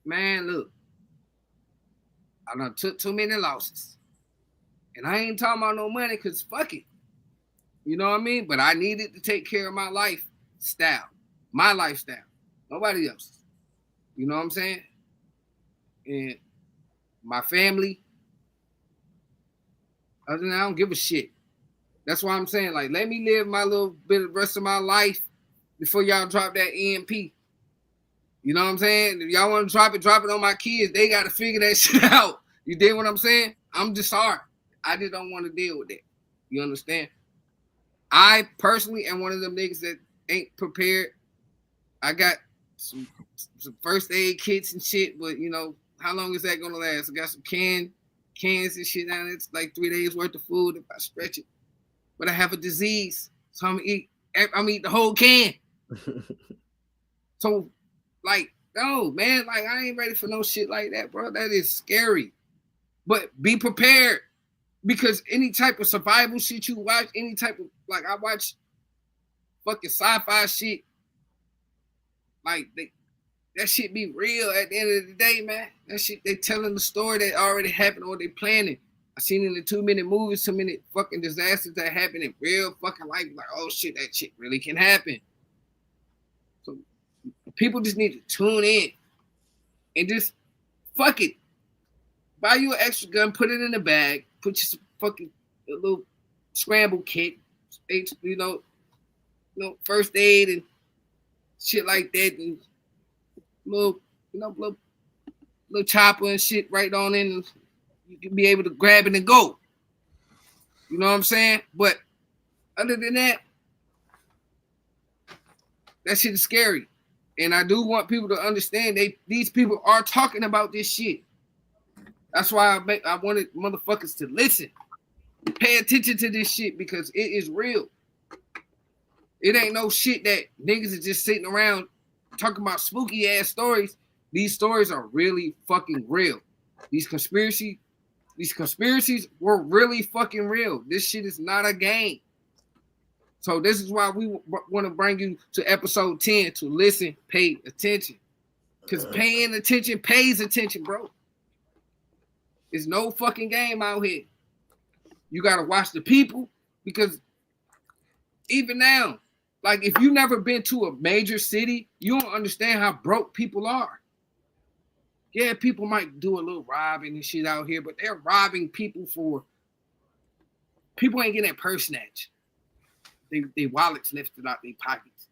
man, look, I done took too many losses. And I ain't talking about no money because fuck it. You know what I mean? But I needed to take care of my lifestyle. My lifestyle. Nobody else's. You know what I'm saying? And my family, other than that, I don't give a shit. That's why I'm saying, like, let me live my little bit of the rest of my life before y'all drop that EMP. You know what I'm saying? If y'all want to drop it on my kids. They got to figure that shit out. You dig what I'm saying? I'm just sorry. I just don't want to deal with that. You understand? I personally am one of them niggas that ain't prepared. I got some first aid kits and shit, but you know, how long is that gonna last? I got some cans and shit down there. It's like 3 days worth of food if I stretch it. But I have a disease, so I'm gonna eat the whole can. So, like, no, man, like, I ain't ready for no shit like that, bro. That is scary. But be prepared, because any type of survival shit you watch, any type of, like, I watch fucking sci-fi shit, like, that shit be real at the end of the day, man. That shit, they telling the story that already happened or they planning. I seen in the 2-minute movies, 2-minute fucking disasters that happen in real fucking life. Like, oh shit, that shit really can happen. So people just need to tune in and just fuck it. Buy you an extra gun, put it in the bag, put you some fucking a little scramble kit, you know, first aid and shit like that, and little chopper and shit right on in, and you can be able to grab it and go. You know what I'm saying? But other than that, that shit is scary. And I do want people to understand these people are talking about this shit. That's why I wanted motherfuckers to listen. Pay attention to this shit because it is real. It ain't no shit that niggas is just sitting around talking about spooky ass stories. These stories are really fucking real. These conspiracies were really fucking real. This shit is not a game. So this is why we want to bring you to episode 10 to listen, pay attention. Because paying attention pays attention, bro. There's no fucking game out here. You got to watch the people, because even now, like, if you never been to a major city, you don't understand how broke people are. Yeah, people might do a little robbing and shit out here, but they're robbing people for, people ain't getting that purse snatch. They wallets lifted out their pockets.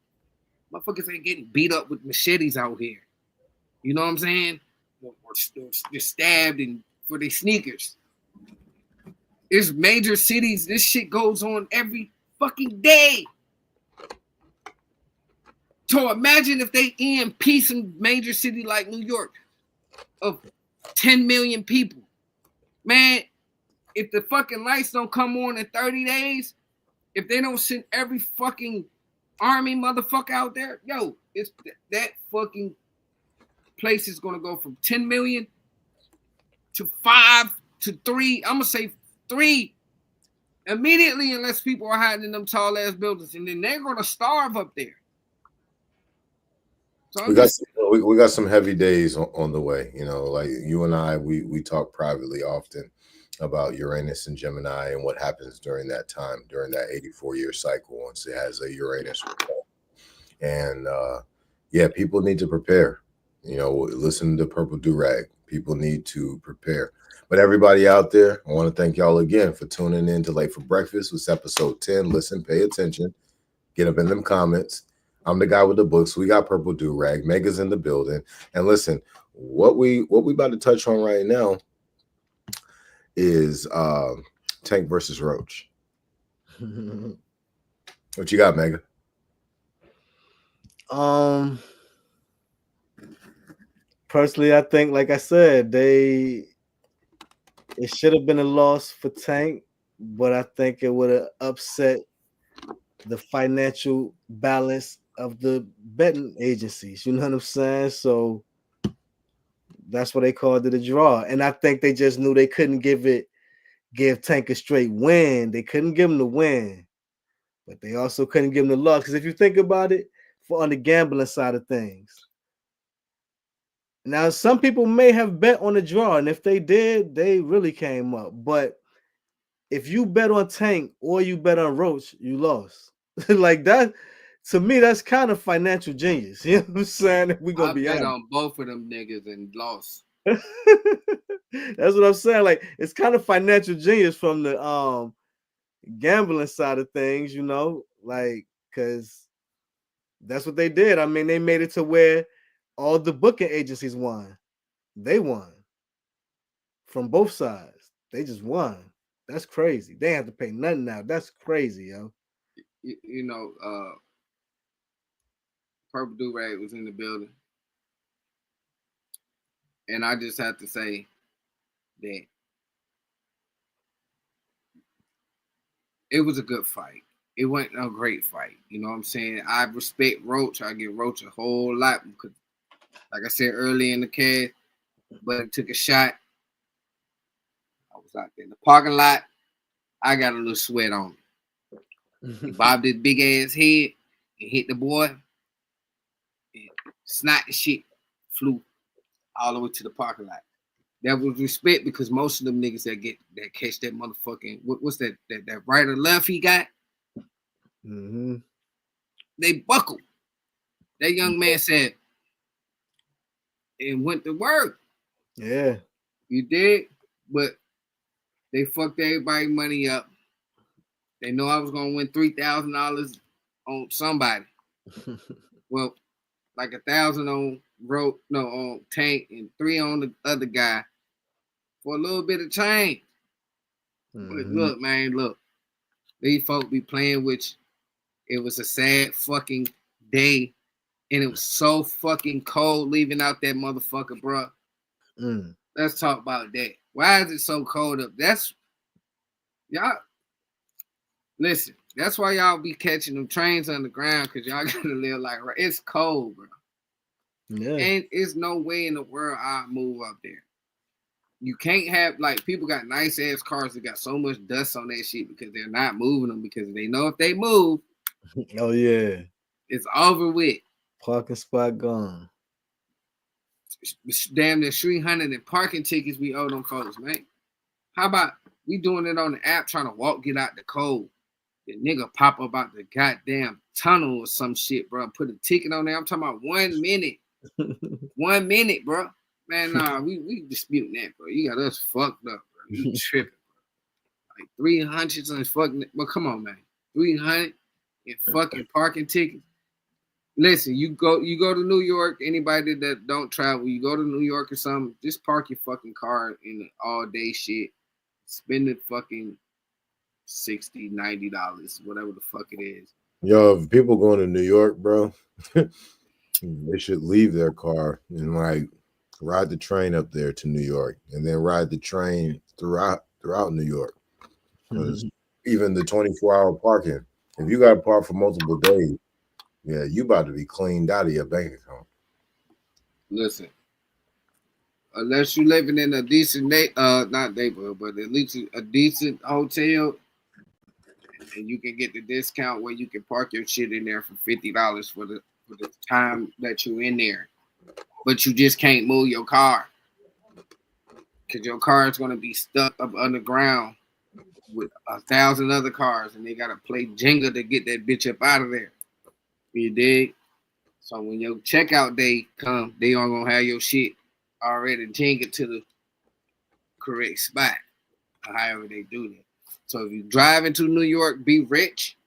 Motherfuckers ain't getting beat up with machetes out here. You know what I'm saying? Or just stabbed and for their sneakers. There's major cities. This shit goes on every fucking day. So imagine if they EMP some major city like New York of 10 million people. Man, if the fucking lights don't come on in 30 days, if they don't send every fucking army motherfucker out there, yo, it's that fucking place is gonna go from 10 million to 5 to 3. I'm gonna say 3 immediately, unless people are hiding in them tall ass buildings, and then they're gonna starve up there. So we got some heavy days on the way. You know, like you and I, we talk privately often about Uranus and Gemini and what happens during that time, during that 84-year cycle once it has a Uranus return. And yeah, people need to prepare. You know, listen to Purple Durag. People need to prepare. But everybody out there, I want to thank y'all again for tuning in to Late for Breakfast. It's episode 10. Listen, pay attention, get up in them comments. I'm the guy with the books. We got Purple Durag. Mega's in the building. And listen, what we about to touch on right now is Tank versus Roach. What you got, Mega? Personally, I think, like I said, it should have been a loss for Tank, but I think it would have upset the financial balance of the betting agencies. You know what I'm saying? So that's what they called it, a draw. And I think they just knew they couldn't give Tank a straight win. They couldn't give him the win, but they also couldn't give him the loss. Because if you think about it, on the gambling side of things, now some people may have bet on the draw, and if they did, they really came up. But if you bet on Tank or you bet on Roach, you lost. Like that, to me, that's kind of financial genius. You know what I'm saying? We're gonna be bet honest. on both of them niggas and lost. That's what I'm saying. Like, it's kind of financial genius from the gambling side of things, you know, like, because that's what they did. I mean, they made it to where all the booking agencies won. They won from both sides. They just won. That's crazy. They have to pay nothing now. That's crazy, yo. You know, Purple Durag was in the building, and I just have to say that it was a good fight. It wasn't a great fight. You know what I'm saying? I respect Roach. I give Roach a whole lot because, like I said earlier in the cast, but it took a shot. I was out there in the parking lot. I got a little sweat on me. He bobbed his big ass head and hit the boy. And snot and shit flew all the way to the parking lot. That was respect because most of them niggas that catch that motherfucking what's that right or left he got, they buckled. That young man said and went to work. Yeah, you did, but they fucked everybody money up. They know I was gonna win $3,000 on somebody. Well, like 1,000 on on Tank and 3 on the other guy for a little bit of change. But look, man, look. These folk be playing with you. It was a sad fucking day. And it was so fucking cold leaving out that motherfucker, bro. Let's talk about that. Why is it so cold up? That's y'all. Listen, that's why y'all be catching them trains underground because y'all gotta live like it's cold, bro. Yeah. And there's no way in the world I'd move up there. You can't have like people got nice ass cars that got so much dust on that shit because they're not moving them because they know if they move, oh yeah, it's over with. Parking spot gone. Damn near 300 in parking tickets we owe them folks, man. How about we doing it on the app trying to get out the cold? The nigga pop up out the goddamn tunnel or some shit, bro. Put a ticket on there. I'm talking about 1 minute. 1 minute, bro. Man, nah, we disputing that, bro. You got us fucked up, bro. You tripping, bro. Like 300 and fucking. Well, come on, man. 300 and fucking parking tickets. Listen, you go to New York. Anybody that don't travel, you go to New York or something. Just park your fucking car in the all day shit. Spend it fucking $60, $90, whatever the fuck it is. Yo, if people going to New York, bro, they should leave their car and like ride the train up there to New York and then ride the train throughout New York. Because even the 24-hour parking If you got to park for multiple days, yeah, you about to be cleaned out of your bank account. Listen, unless you living in a decent not neighborhood, but at least a decent hotel, and you can get the discount where you can park your shit in there for $50 for the time that you're in there. But you just can't move your car. Cause your car is gonna be stuck up underground with 1,000 other cars, and they gotta play Jenga to get that bitch up out of there. You dig? So when your checkout day come, they aren't gonna have your shit already Jenga to the correct spot, or however they do that. So if you drive into New York, be rich,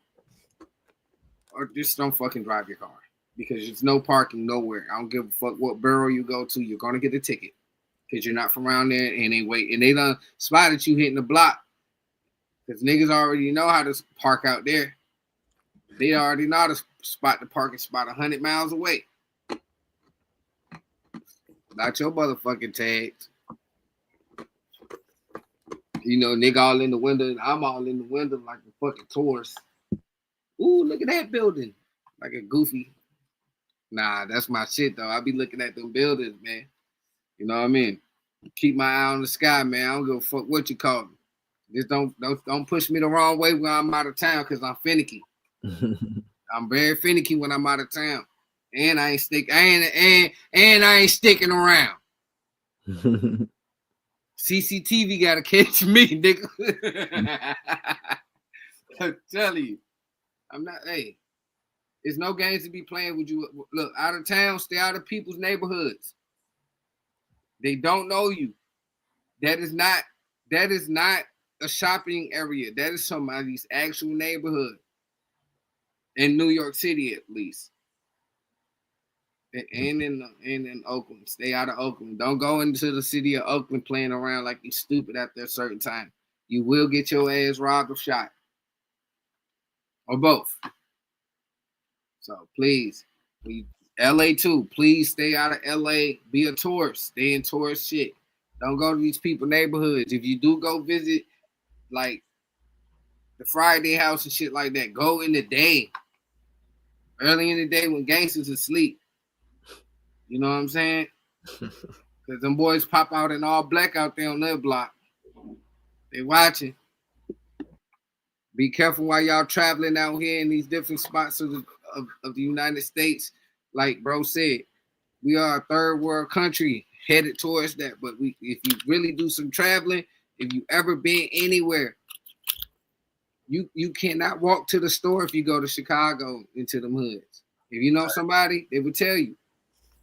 or just don't fucking drive your car because there's no parking nowhere. I don't give a fuck what borough you go to, you're gonna get a ticket because you're not from around there, and they done spotted you hitting the block because niggas already know how to park out there. They already know how to spot the parking spot 100 miles away. Not your motherfucking tags. You know, nigga all in the window, and I'm all in the window like a fucking tourist. Ooh, look at that building. Like a goofy. Nah, that's my shit, though. I be looking at them buildings, man. You know what I mean? Keep my eye on the sky, man. I don't give a fuck what you call me. Just don't push me the wrong way when I'm out of town because I'm finicky. I'm very finicky when I'm out of town. And I ain't sticking around. CCTV gotta catch me, nigga. I'm telling you. I'm not, hey. There's no games to be playing with you. Look, out of town, stay out of people's neighborhoods. They don't know you. That is not a shopping area. That is somebody's actual neighborhood. In New York City, at least. And in Oakland. Stay out of Oakland. Don't go into the city of Oakland playing around like you stupid after a certain time. You will get your ass robbed or shot. Or both. So please, LA too. Please stay out of LA. Be a tourist. Stay in tourist shit. Don't go to these people's neighborhoods. If you do go visit, like the Friday house and shit like that, go in the day. Early in the day when gangsters asleep. You know what I'm saying? Because them boys pop out in all black out there on their block. They watching. Be careful while y'all traveling out here in these different spots of the United States. Like bro said, we are a third world country headed towards that. But if you really do some traveling, if you ever been anywhere, you cannot walk to the store if you go to Chicago into them hoods. If you know somebody, they would tell you,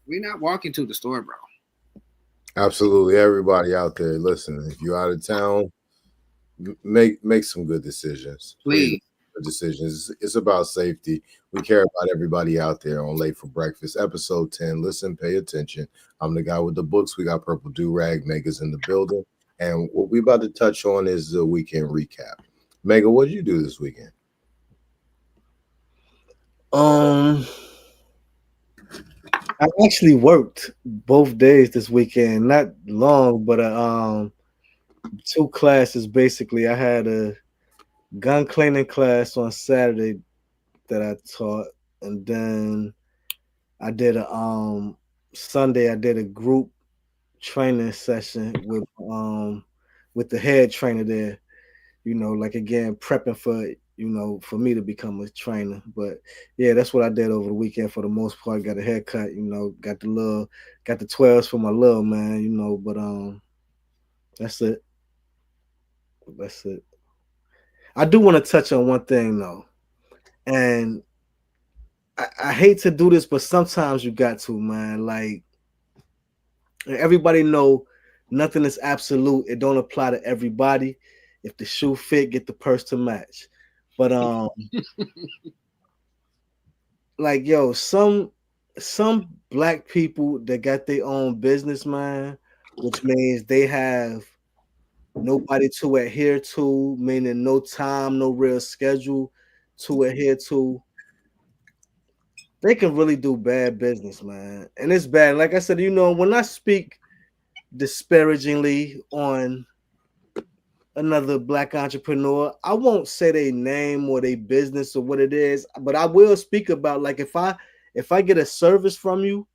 we're not walking to the store, bro. Absolutely, everybody out there, listen. If you're out of town, make some good decisions. Please. Good decisions. It's about safety. We care about everybody out there on Late for Breakfast, episode 10. Listen, pay attention. I'm the guy with the books. We got Purple Do-Rag. Mega's in the building. And what we about to touch on is the weekend recap. Mega, what did you do this weekend? I actually worked both days this weekend. Not long, but 2 classes basically. I had a gun cleaning class on Saturday that I taught, and then I did a Sunday I did a group training session with the head trainer there. You know, like again, prepping for me to become a trainer. But yeah, that's what I did over the weekend for the most part. Got a haircut, got the 12s for my little man, but that's it. That's it. I do want to touch on one thing though. And I hate to do this, but sometimes you got to, man. Like, everybody know nothing is absolute. It don't apply to everybody. If the shoe fit, get the purse to match. But like yo, some black people that got their own business, man, which means they have nobody to adhere to, meaning no time, no real schedule to adhere to. They can really do bad business, man. And it's bad. Like I said, when I speak disparagingly on another black entrepreneur. I won't say their name or their business or what it is, but I will speak about, like, if I get a service from you,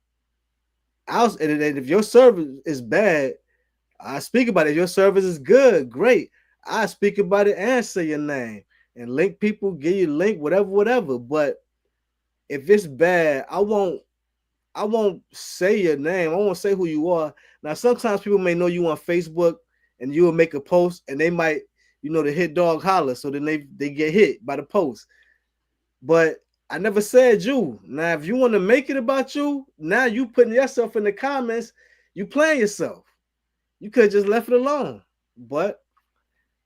and if your service is bad, I speak about it. If your service is good, great. I speak about it and say your name and link people, give you a link, whatever. But if it's bad, I won't say your name. I won't say who you are. Now, sometimes people may know you on Facebook and you will make a post and they might, the hit dog holler. So then they get hit by the post. But I never said you. Now, if you want to make it about you, now you putting yourself in the comments, you playing yourself. You could have just left it alone. But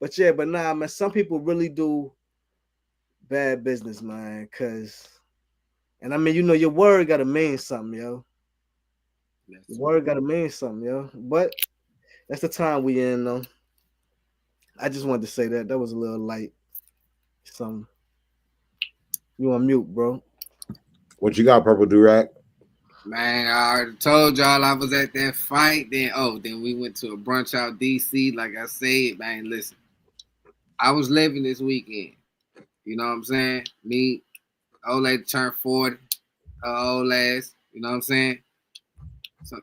nah, man, some people really do bad business, man. And I mean, your word gotta mean something, yo. Your word gotta mean something, yo. But that's the time we in, though. I just wanted to say that. That was a little light. Something. You on mute, bro. What you got, Purple Durag? Man, I already told y'all I was at that fight. Then we went to a brunch out DC. Like I said, man, listen. I was living this weekend. You know what I'm saying? Me, old lady turned 40. Her old ass. You know what I'm saying? So,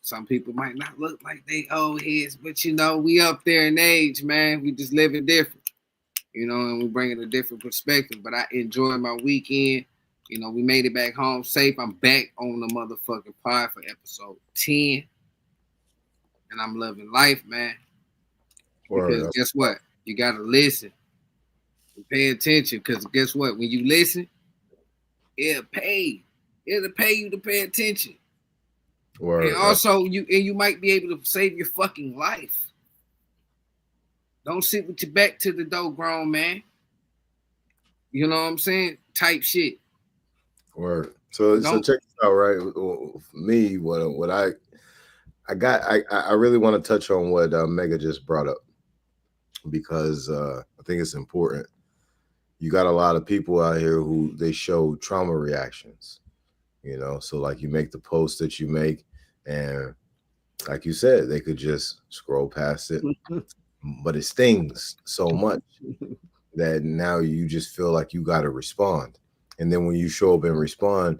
some people might not look like they old heads, but we up there in age, man. We just living different. And we bringing a different perspective. But I enjoyed my weekend. We made it back home safe. I'm back on the motherfucking pod for episode 10. And I'm loving life, man. Because guess what? You got to listen and pay attention. Because guess what? When you listen, it'll pay. It'll pay you to pay attention. And also, you might be able to save your fucking life. Don't sit with your back to the door, grown man. You know what I'm saying? Type shit. Word. So check this out, right? Me, what I really want to touch on what Mega just brought up, because I think it's important. You got a lot of people out here who they show trauma reactions, so like you make the post that you make, and like you said, they could just scroll past it, but it stings so much that now you just feel like you got to respond. And then when you show up and respond,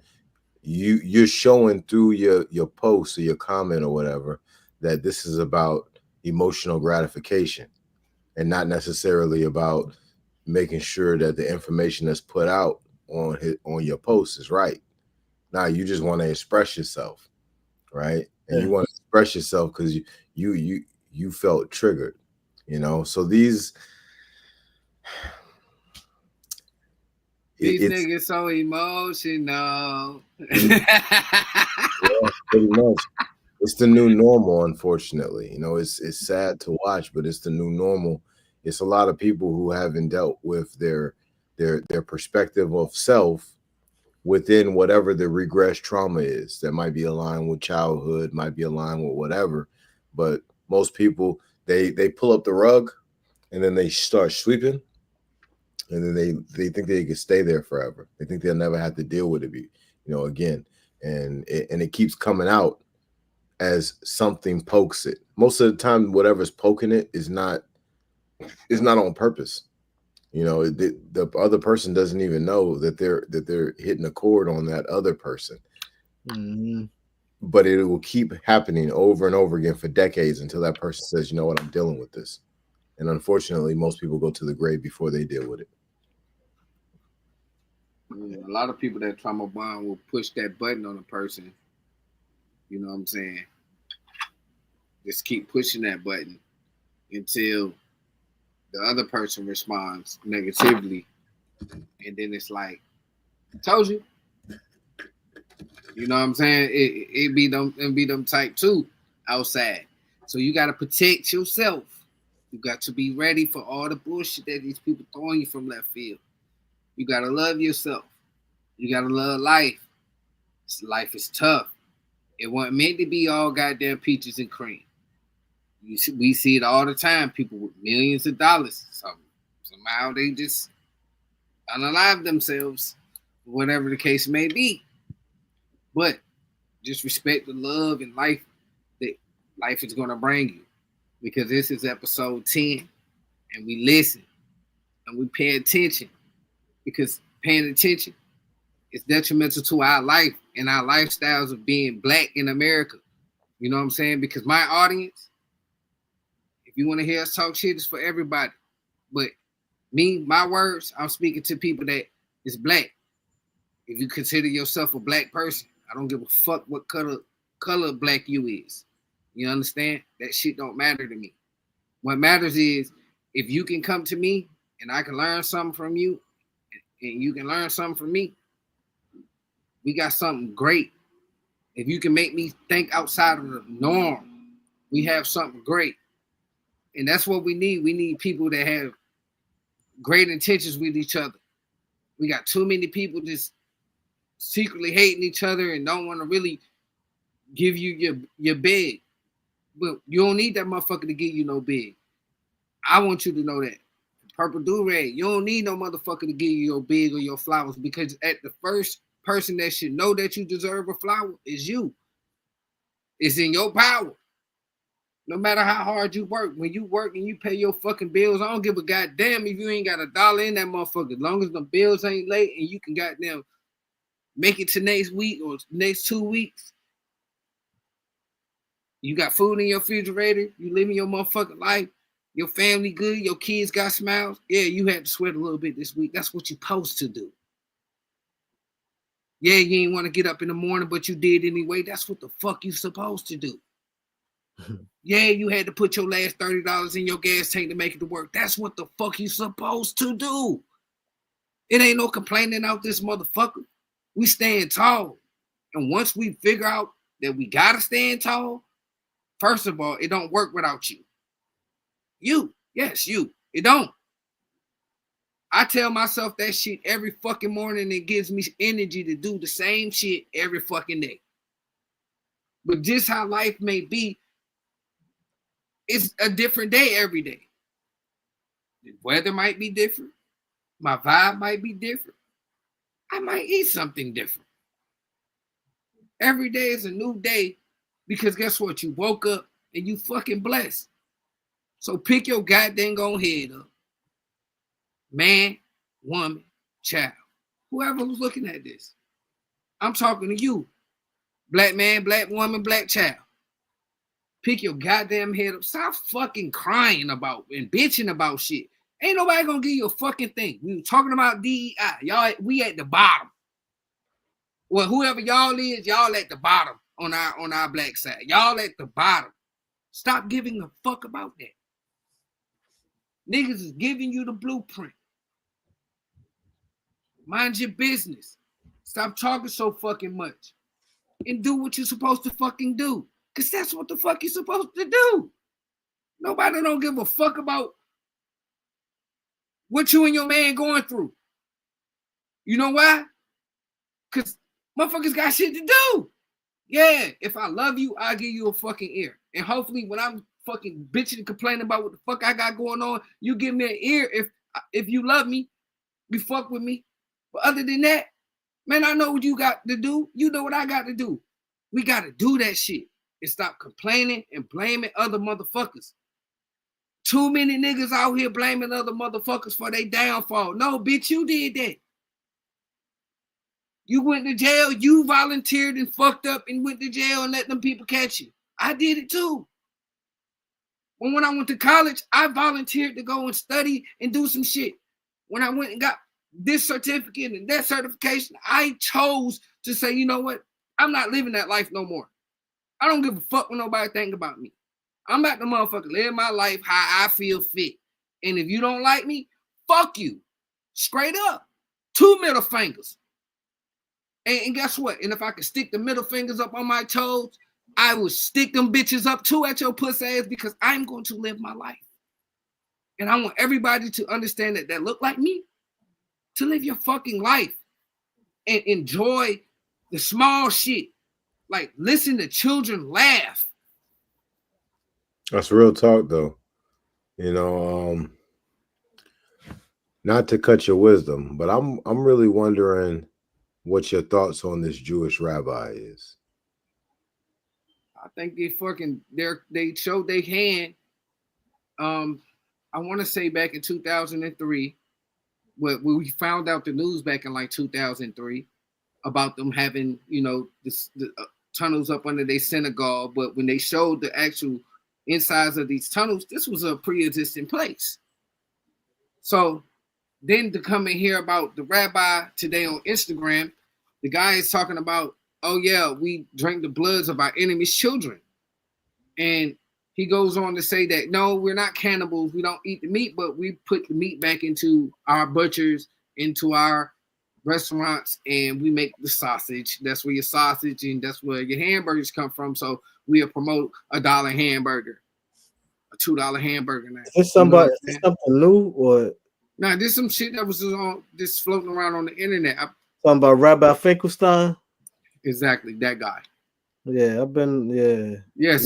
you're showing through your post or your comment or whatever that this is about emotional gratification and not necessarily about making sure that the information that's put out on your post is right. Now you just want to express yourself, right? And you want to express yourself because you felt triggered, So these niggas so emotional. Yeah, pretty much. It's the new normal, unfortunately. It's sad to watch, but it's the new normal. It's a lot of people who haven't dealt with their perspective of self within whatever the regress trauma is. That might be aligned with childhood, might be aligned with whatever. But most people, they pull up the rug and then they start sweeping. And then they think they can stay there forever. They think they'll never have to deal with it, again. And it keeps coming out as something pokes it. Most of the time, whatever's poking it is not on purpose. The other person doesn't even know that they're hitting a chord on that other person. Mm-hmm. But it will keep happening over and over again for decades until that person says, you know what, I'm dealing with this. And unfortunately, most people go to the grave before they deal with it. Yeah, a lot of people that trauma bond will push that button on a person. You know what I'm saying? Just keep pushing that button until the other person responds negatively. And then it's like, told you. You know what I'm saying? It be them type 2 outside. So you got to protect yourself. You got to be ready for all the bullshit that these people throwing you from left field. You got to love yourself. You got to love life. Life is tough. It wasn't meant to be all goddamn peaches and cream. We see it all the time. People with millions of dollars. Somehow they just unalive themselves, whatever the case may be. But just respect the love and life that life is going to bring you. Because this is episode 10. and we listen and we pay attention, because paying attention is detrimental to our life and our lifestyles of being black in America. You know what I'm saying? Because my audience, if you want to hear us talk shit, it's for everybody. But me, my words, I'm speaking to people that is black. If you consider yourself a black person, I don't give a fuck what color black you is. You understand? That shit don't matter to me. What matters is if you can come to me and I can learn something from you and you can learn something from me, we got something great. If you can make me think outside of the norm, we have something great. And that's what we need. We need people that have great intentions with each other. We got too many people just secretly hating each other and don't want to really give you your big. But you don't need that motherfucker to give you no big. I want you to know that. Purple Do-Rag, you don't need no motherfucker to give you your big or your flowers, because at the first person that should know that you deserve a flower is you. It's in your power. No matter how hard you work, when you work and you pay your fucking bills, I don't give a goddamn if you ain't got $1 in that motherfucker. As long as the bills ain't late and you can goddamn make it to next week or next 2 weeks, you got food in your refrigerator, you living your motherfucking life, your family good, your kids got smiles. Yeah, you had to sweat a little bit this week. That's what you're supposed to do. Yeah, you ain't want to get up in the morning, but you did anyway. That's what the fuck you supposed to do. Yeah, you had to put your last $30 in your gas tank to make it to work. That's what the fuck you supposed to do. It ain't no complaining out this motherfucker. We stand tall. And once we figure out that we gotta stand tall, first of all, it don't work without you. You. Yes, you. It don't. I tell myself that shit every fucking morning. It gives me energy to do the same shit every fucking day. But just how life may be, it's a different day every day. The weather might be different. My vibe might be different. I might eat something different. Every day is a new day, because guess what? You woke up and you fucking blessed. So pick your goddamn own head up. Man, woman, child. Whoever was looking at this. I'm talking to you. Black man, black woman, black child. Pick your goddamn head up. Stop fucking crying about and bitching about shit. Ain't nobody gonna give you a fucking thing. We were talking about DEI. Y'all, we at the bottom. Well, whoever y'all is, y'all at the bottom on our black side. Y'all at the bottom. Stop giving a fuck about that. Niggas is giving you the blueprint. Mind your business. Stop talking so fucking much. And do what you're supposed to fucking do. Because that's what the fuck you're supposed to do. Nobody don't give a fuck about what you and your man going through. You know why? Because motherfuckers got shit to do. Yeah, if I love you, I'll give you a fucking ear. And hopefully when I'm fucking bitching and complaining about what the fuck I got going on, you give me an ear. If you love me, you fuck with me. But other than that, man, I know what you got to do. You know what I got to do. We got to do that shit and stop complaining and blaming other motherfuckers. Too many niggas out here blaming other motherfuckers for their downfall. No, bitch, you did that. You went to jail. You volunteered and fucked up and went to jail and let them people catch you. I did it too. When I went to college, I volunteered to go and study and do some shit. When I went and got this certificate and that certification, I chose to say, you know what? I'm not living that life no more. I don't give a fuck what nobody think about me. I'm about to motherfucker live my life how I feel fit. And if you don't like me, fuck you. Straight up. 2 middle fingers. And guess what? And if I could stick the middle fingers up on my toes, I will stick them bitches up too at your pussy ass, because I'm going to live my life. And I want everybody to understand that look like me, to live your fucking life and enjoy the small shit. Like, listen to children laugh. That's real talk, though. You know, not to cut your wisdom, but I'm really wondering what your thoughts on this Jewish rabbi is. I think they showed their hand I want to say back in 2003, when we found out the news back in like 2003 about them having, the tunnels up under their synagogue. But when they showed the actual insides of these tunnels, this was a pre-existing place. So then to come and hear about the rabbi today on Instagram, the guy is talking about, oh yeah, we drank the bloods of our enemies' children. And he goes on to say that, no, we're not cannibals. We don't eat the meat, but we put the meat back into our butchers, into our restaurants, and we make the sausage. That's where your sausage and that's where your hamburgers come from. So we'll promote $1 hamburger, a $2 hamburger now. Is something new or? Nah, there's some shit that was just floating around on the internet. Something about Rabbi Finkelstein? Exactly, that guy. Yeah, Yeah,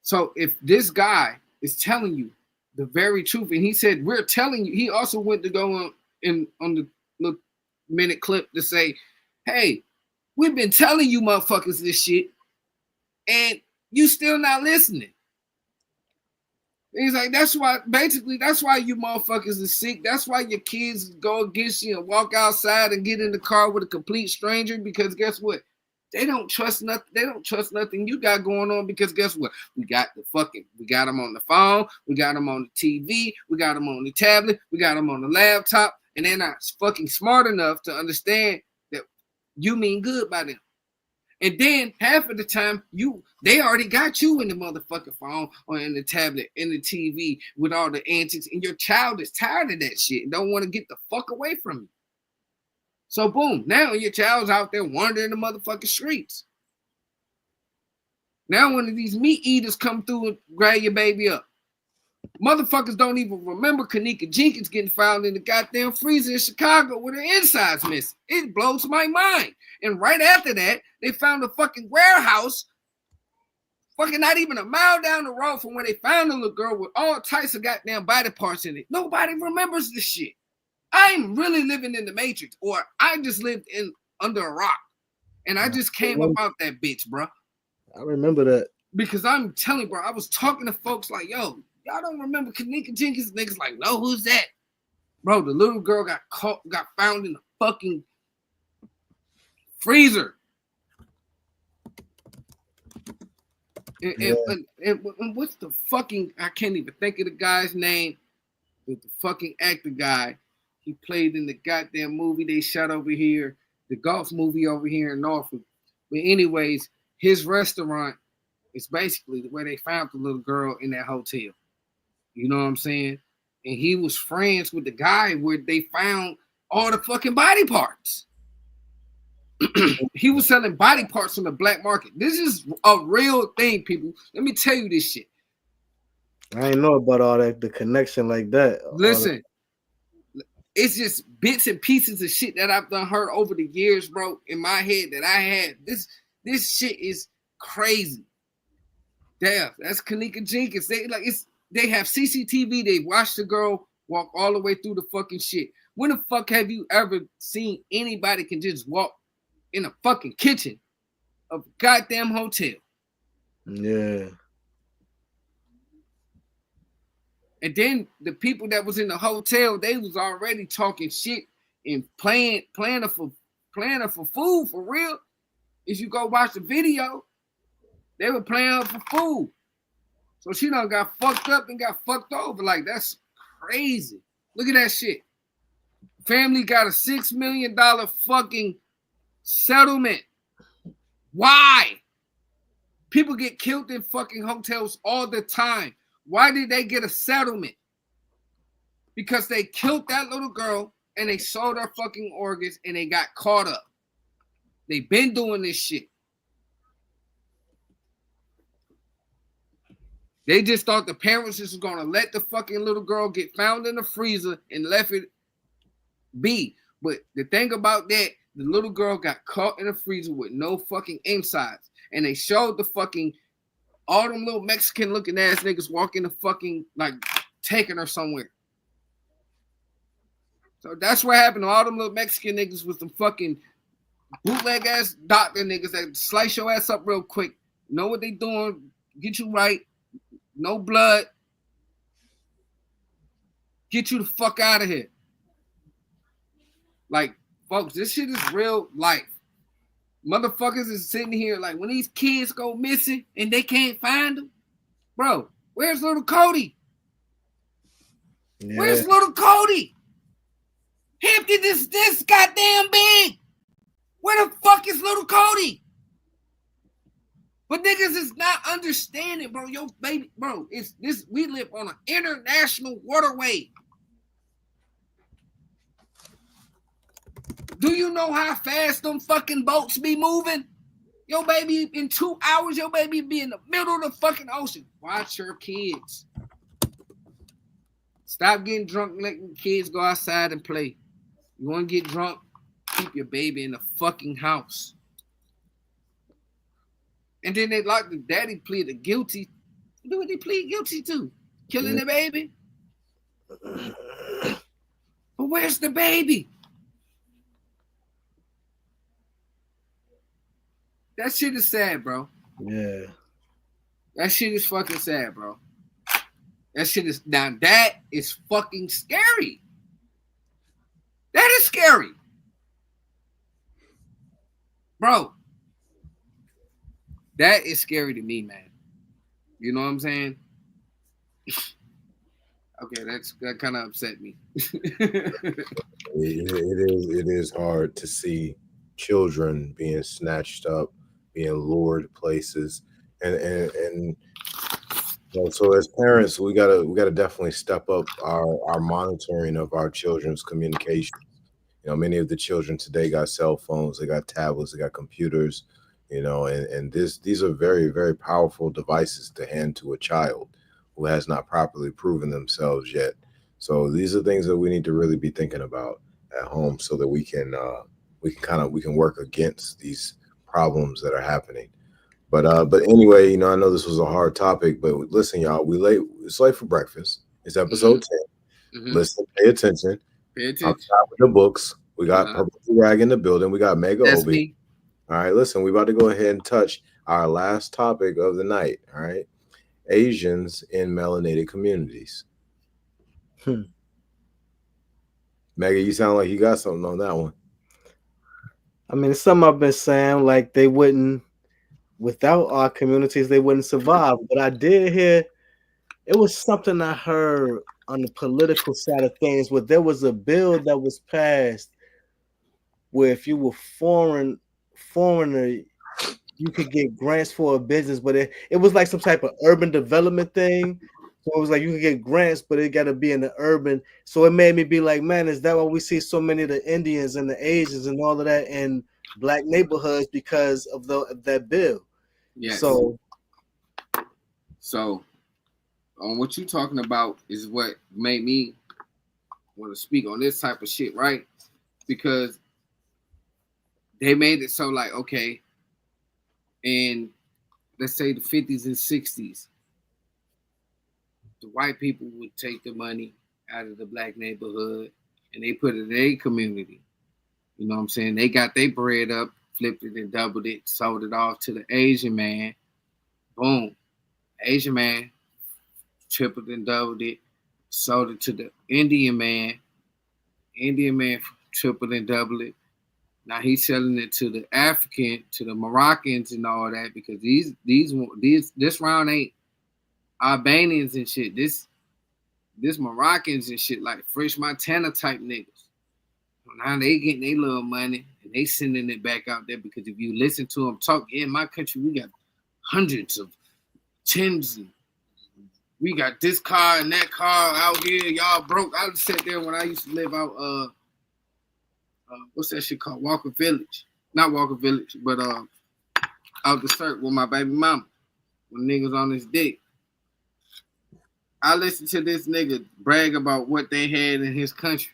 so if this guy is telling you the very truth, and he said, we're telling you, he also went to go on the little minute clip to say, hey, we've been telling you motherfuckers this shit, and you still not listening. And he's like, that's why you motherfuckers are sick. That's why your kids go against you and walk outside and get in the car with a complete stranger, because guess what? They don't trust nothing. They don't trust nothing you got going on, because guess what? We got them on the phone. We got them on the TV. We got them on the tablet. We got them on the laptop. And they're not fucking smart enough to understand that you mean good by them. And then half of the time, they already got you in the motherfucking phone or in the tablet, in the TV with all the antics. And your child is tired of that shit and don't want to get the fuck away from you. So boom, now your child's out there wandering the motherfucking streets. Now one of these meat eaters come through and grab your baby up. Motherfuckers don't even remember Kanika Jenkins getting found in the goddamn freezer in Chicago with her insides missing. It blows my mind. And right after that, they found a fucking warehouse, fucking not even a mile down the road from where they found the little girl with all types of goddamn body parts in it. Nobody remembers this shit. I'm really living in the Matrix, or I just lived under a rock, and I just came about that bitch, bro. I remember that. Because I'm telling you, bro, I was talking to folks like, yo, y'all don't remember Kanika Jenkins? Niggas like, no, who's that? Bro, the little girl got found in the fucking freezer. And what's the fucking, I can't even think of the guy's name, the fucking actor guy. He played in the goddamn movie they shot over here, the golf movie over here in Norfolk. But anyways, his restaurant is basically where they found the little girl in that hotel. You know what I'm saying? And he was friends with the guy where they found all the fucking body parts. He was selling body parts on the black market. This is a real thing, people. Let me tell you this shit. I ain't know about all that, the connection like that. Listen. It's just bits and pieces of shit that I've done heard over the years, bro, in my head that I had. This shit is crazy. Damn, that's Kanika Jenkins. They have CCTV. They watch the girl walk all the way through the fucking shit. When the fuck have you ever seen anybody can just walk in a fucking kitchen of a goddamn hotel? Yeah. And then the people that was in the hotel, they was already talking shit and planning for food for real. If you go watch the video, they were playing her for food. So she done got fucked up and got fucked over. Like, that's crazy. Look at that shit. Family got a $6 million fucking settlement. Why? People get killed in fucking hotels all the time. Why did they get a settlement? Because they killed that little girl and they sold her fucking organs and they got caught up. They been doing this shit. They just thought the parents just was gonna let the fucking little girl get found in the freezer and left it be. But the thing about that, the little girl got caught in the freezer with no fucking insides. And they showed the fucking all them little Mexican looking ass niggas walking the fucking, like, taking her somewhere. So that's what happened to all them little Mexican niggas with some fucking bootleg ass doctor niggas that slice your ass up real quick. Know what they doing, get you right, no blood. Get you the fuck out of here. Like, folks, this shit is real life. Motherfuckers is sitting here like when these kids go missing and they can't find them, bro. Where's little Cody? Yeah. Where's little Cody? Hampton this goddamn big. Where the fuck is little Cody? But niggas is not understanding, bro. Yo, baby, bro, it's this. We live on an international waterway. Do you know how fast them fucking boats be moving? Yo, baby, in 2 hours, your baby be in the middle of the fucking ocean. Watch your kids. Stop getting drunk and letting kids go outside and play. You want to get drunk? Keep your baby in the fucking house. And then they like the daddy pleaded guilty. What did he plead guilty to? Killing the baby? But where's the baby? That shit is sad, bro. Yeah. That shit is fucking sad, bro. That shit is now that is fucking scary. That is scary. Bro. That is scary to me, man. You know what I'm saying? Okay, that kind of upset me. It is hard to see children being snatched up, being lured places, and you know, so as parents, we gotta definitely step up our monitoring of our children's communication. You know, many of the children today got cell phones, they got tablets, they got computers. You know, and these are very, very powerful devices to hand to a child who has not properly proven themselves yet. So these are things that we need to really be thinking about at home, so that we can work against these problems that are happening. But anyway, you know, I know this was a hard topic, but listen, y'all, it's late for breakfast. It's episode 10. Mm-hmm. Listen, pay attention. Pay attention. On top of the books, we got Purple Rag in the building. We got Mega That's Obi. Me. All right, listen, we're about to go ahead and touch our last topic of the night. All right, Asians in melanated communities. Mega, you sound like you got something on that one. I mean, it's something I've been saying, like they wouldn't, without our communities, they wouldn't survive. But I did hear, it was something I heard on the political side of things, where there was a bill that was passed where if you were foreigner, you could get grants for a business, but it was like some type of urban development thing. So it was like you could get grants, but it got to be in the urban. So it made me be like, man, is that why we see so many of the Indians and the Asians and all of that in black neighborhoods, because of that bill? Yes. So on what you're talking about is what made me want to speak on this type of shit, right? Because they made it so like, okay, in let's say the 50s and 60s, the white people would take the money out of the black neighborhood and they put it in their community. You know what I'm saying? They got their bread up, flipped it and doubled it, sold it off to the Asian man. Boom. Asian man tripled and doubled it, sold it to the Indian man. Indian man tripled and doubled it. Now he's selling it to the African, to the Moroccans and all that, because this round ain't Albanians and shit. This Moroccans and shit, like Fresh Montana type niggas. Now they getting their little money and they sending it back out there, because if you listen to them talk, in my country we got hundreds of tens, and we got this car and that car out here. Y'all broke. I sat there when I used to live out what's that shit called? Walker Village. Not Walker Village, but out the circle with my baby mama. When niggas on his dick. I listened to this nigga brag about what they had in his country.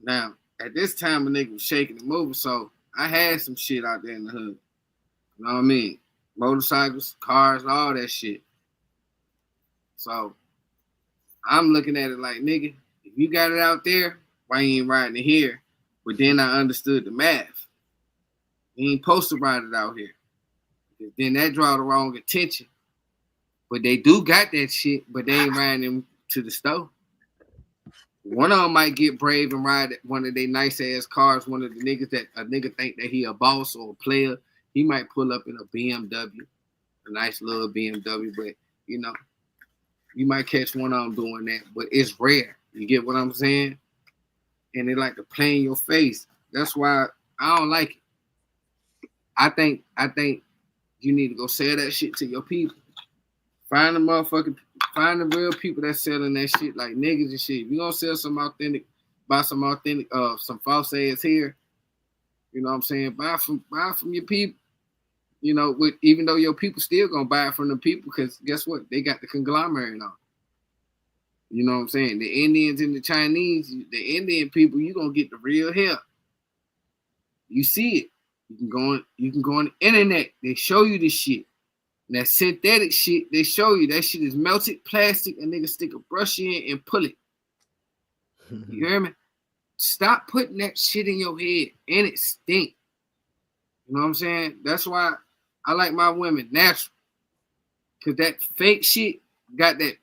Now, at this time, a nigga was shaking and moving, so I had some shit out there in the hood. You know what I mean? Motorcycles, cars, all that shit. So, I'm looking at it like, nigga, if you got it out there, why you ain't riding it here? But then I understood the math. You ain't supposed to ride it out here. Then that draw the wrong attention. But they do got that shit, but they ain't riding them to the store. One of them might get brave and ride one of their nice ass cars. One of the niggas that a nigga think that he a boss or a player, he might pull up in a BMW, a nice little BMW. But you know, you might catch one of them doing that, but it's rare. You get what I'm saying? And they like to play in your face. That's why I don't like it. I think you need to go sell that shit to your people. Find the real people that's selling that shit like niggas and shit. If you gonna sell some authentic, buy some authentic, some false ass here, you know what I'm saying? Buy from your people. You know, even though your people still gonna buy it from the people, because guess what? They got the conglomerate on. You know what I'm saying? The Indians and the Chinese, the Indian people, you gonna get the real hair. You see it. You can go on the internet. They show you this shit. And that synthetic shit, they show you that shit is melted plastic. A nigga stick a brush in and pull it. You hear me? Stop putting that shit in your head, and it stink. You know what I'm saying? That's why I like my women natural. Cause that fake shit got that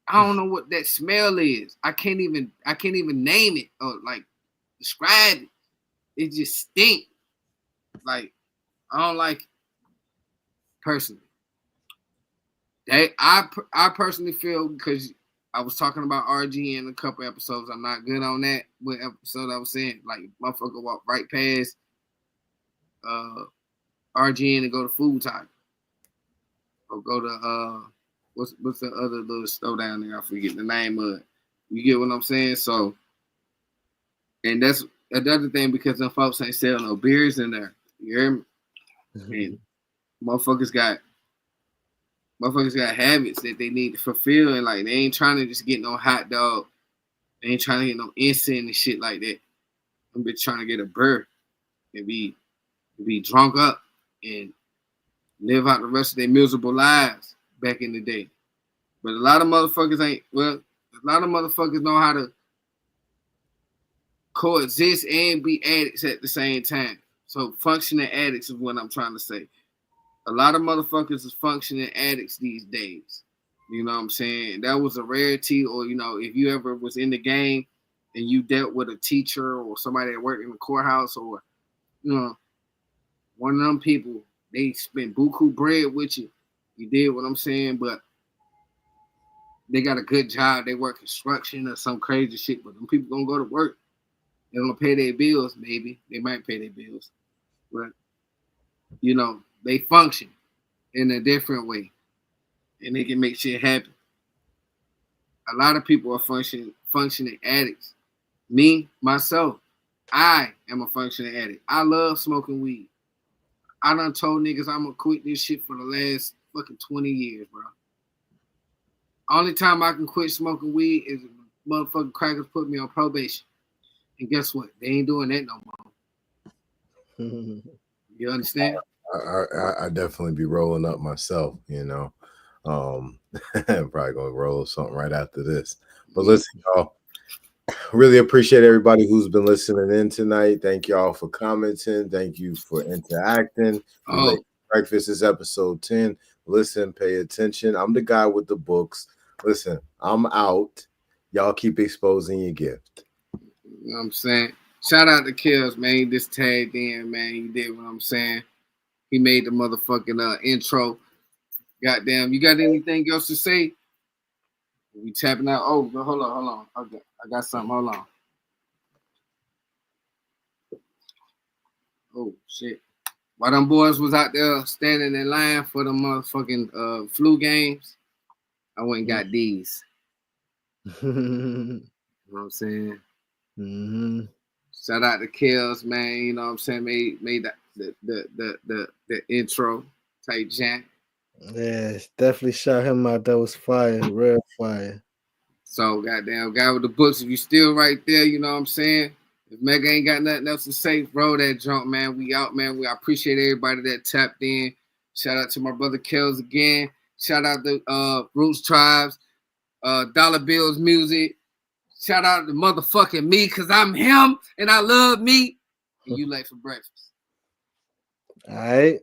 I don't know what that smell is. I can't even name it or like describe it. It just stink. Like, I don't like it personally. I personally feel, because I was talking about RG in a couple episodes. I'm not good on that. What episode I was saying, like, motherfucker walk right past RG and go to Food Time. Or go to what's the other little store down there? I forget the name of it. You get what I'm saying? So, and that's another thing, because them folks ain't selling no beers in there. You hear me? And motherfuckers got habits that they need to fulfill, and like they ain't trying to just get no hot dog. They ain't trying to get no incense and shit like that. I'm just trying to get a bird and be drunk up and live out the rest of their miserable lives back in the day. But a lot of motherfuckers know how to coexist and be addicts at the same time. So functioning addicts is what I'm trying to say. A lot of motherfuckers is functioning addicts these days. You know what I'm saying? That was a rarity. Or, you know, if you ever was in the game and you dealt with a teacher or somebody that worked in the courthouse, or, you know, one of them people, they spent buku bread with you. You did what I'm saying? But they got a good job. They work construction or some crazy shit. But them people gonna go to work. They're gonna pay their bills, maybe. They might pay their bills. But, you know, they function in a different way. And they can make shit happen. A lot of people are functioning addicts. Me, myself, I am a functioning addict. I love smoking weed. I done told niggas I'm gonna quit this shit for the last fucking 20 years, bro. Only time I can quit smoking weed is if motherfucking crackers put me on probation. And guess what? They ain't doing that no more. You understand? I definitely be rolling up myself, you know. I'm probably gonna roll something right after this. But listen, y'all, really appreciate everybody who's been listening in tonight. Thank y'all for commenting. Thank you for interacting. Breakfast is episode 10. Listen, pay attention. I'm the guy with the books. Listen, I'm out. Y'all keep exposing your gift. You know what I'm saying? Shout out to Kills, man. He just tagged in, man. He did what I'm saying. He made the motherfucking intro. Goddamn, you got anything else to say? We tapping out. Oh, hold on. Okay, I got something. Hold on. Oh, shit. While them boys was out there standing in line for the motherfucking flu games, I went and got these. You know what I'm saying? Mm-hmm. Shout out to Kells, man. You know what I'm saying? Made the intro type jam. Yeah, definitely shout him out. That was fire, real fire. So, goddamn, guy with the books, if you still right there, you know what I'm saying? If Mega ain't got nothing else to say, roll that jump, man. We out, man. I appreciate everybody that tapped in. Shout out to my brother Kells again. Shout out to Roots Tribes, Dollar Bills Music. Shout out to motherfucking me, because I'm him and I love me. And you late for breakfast. All right.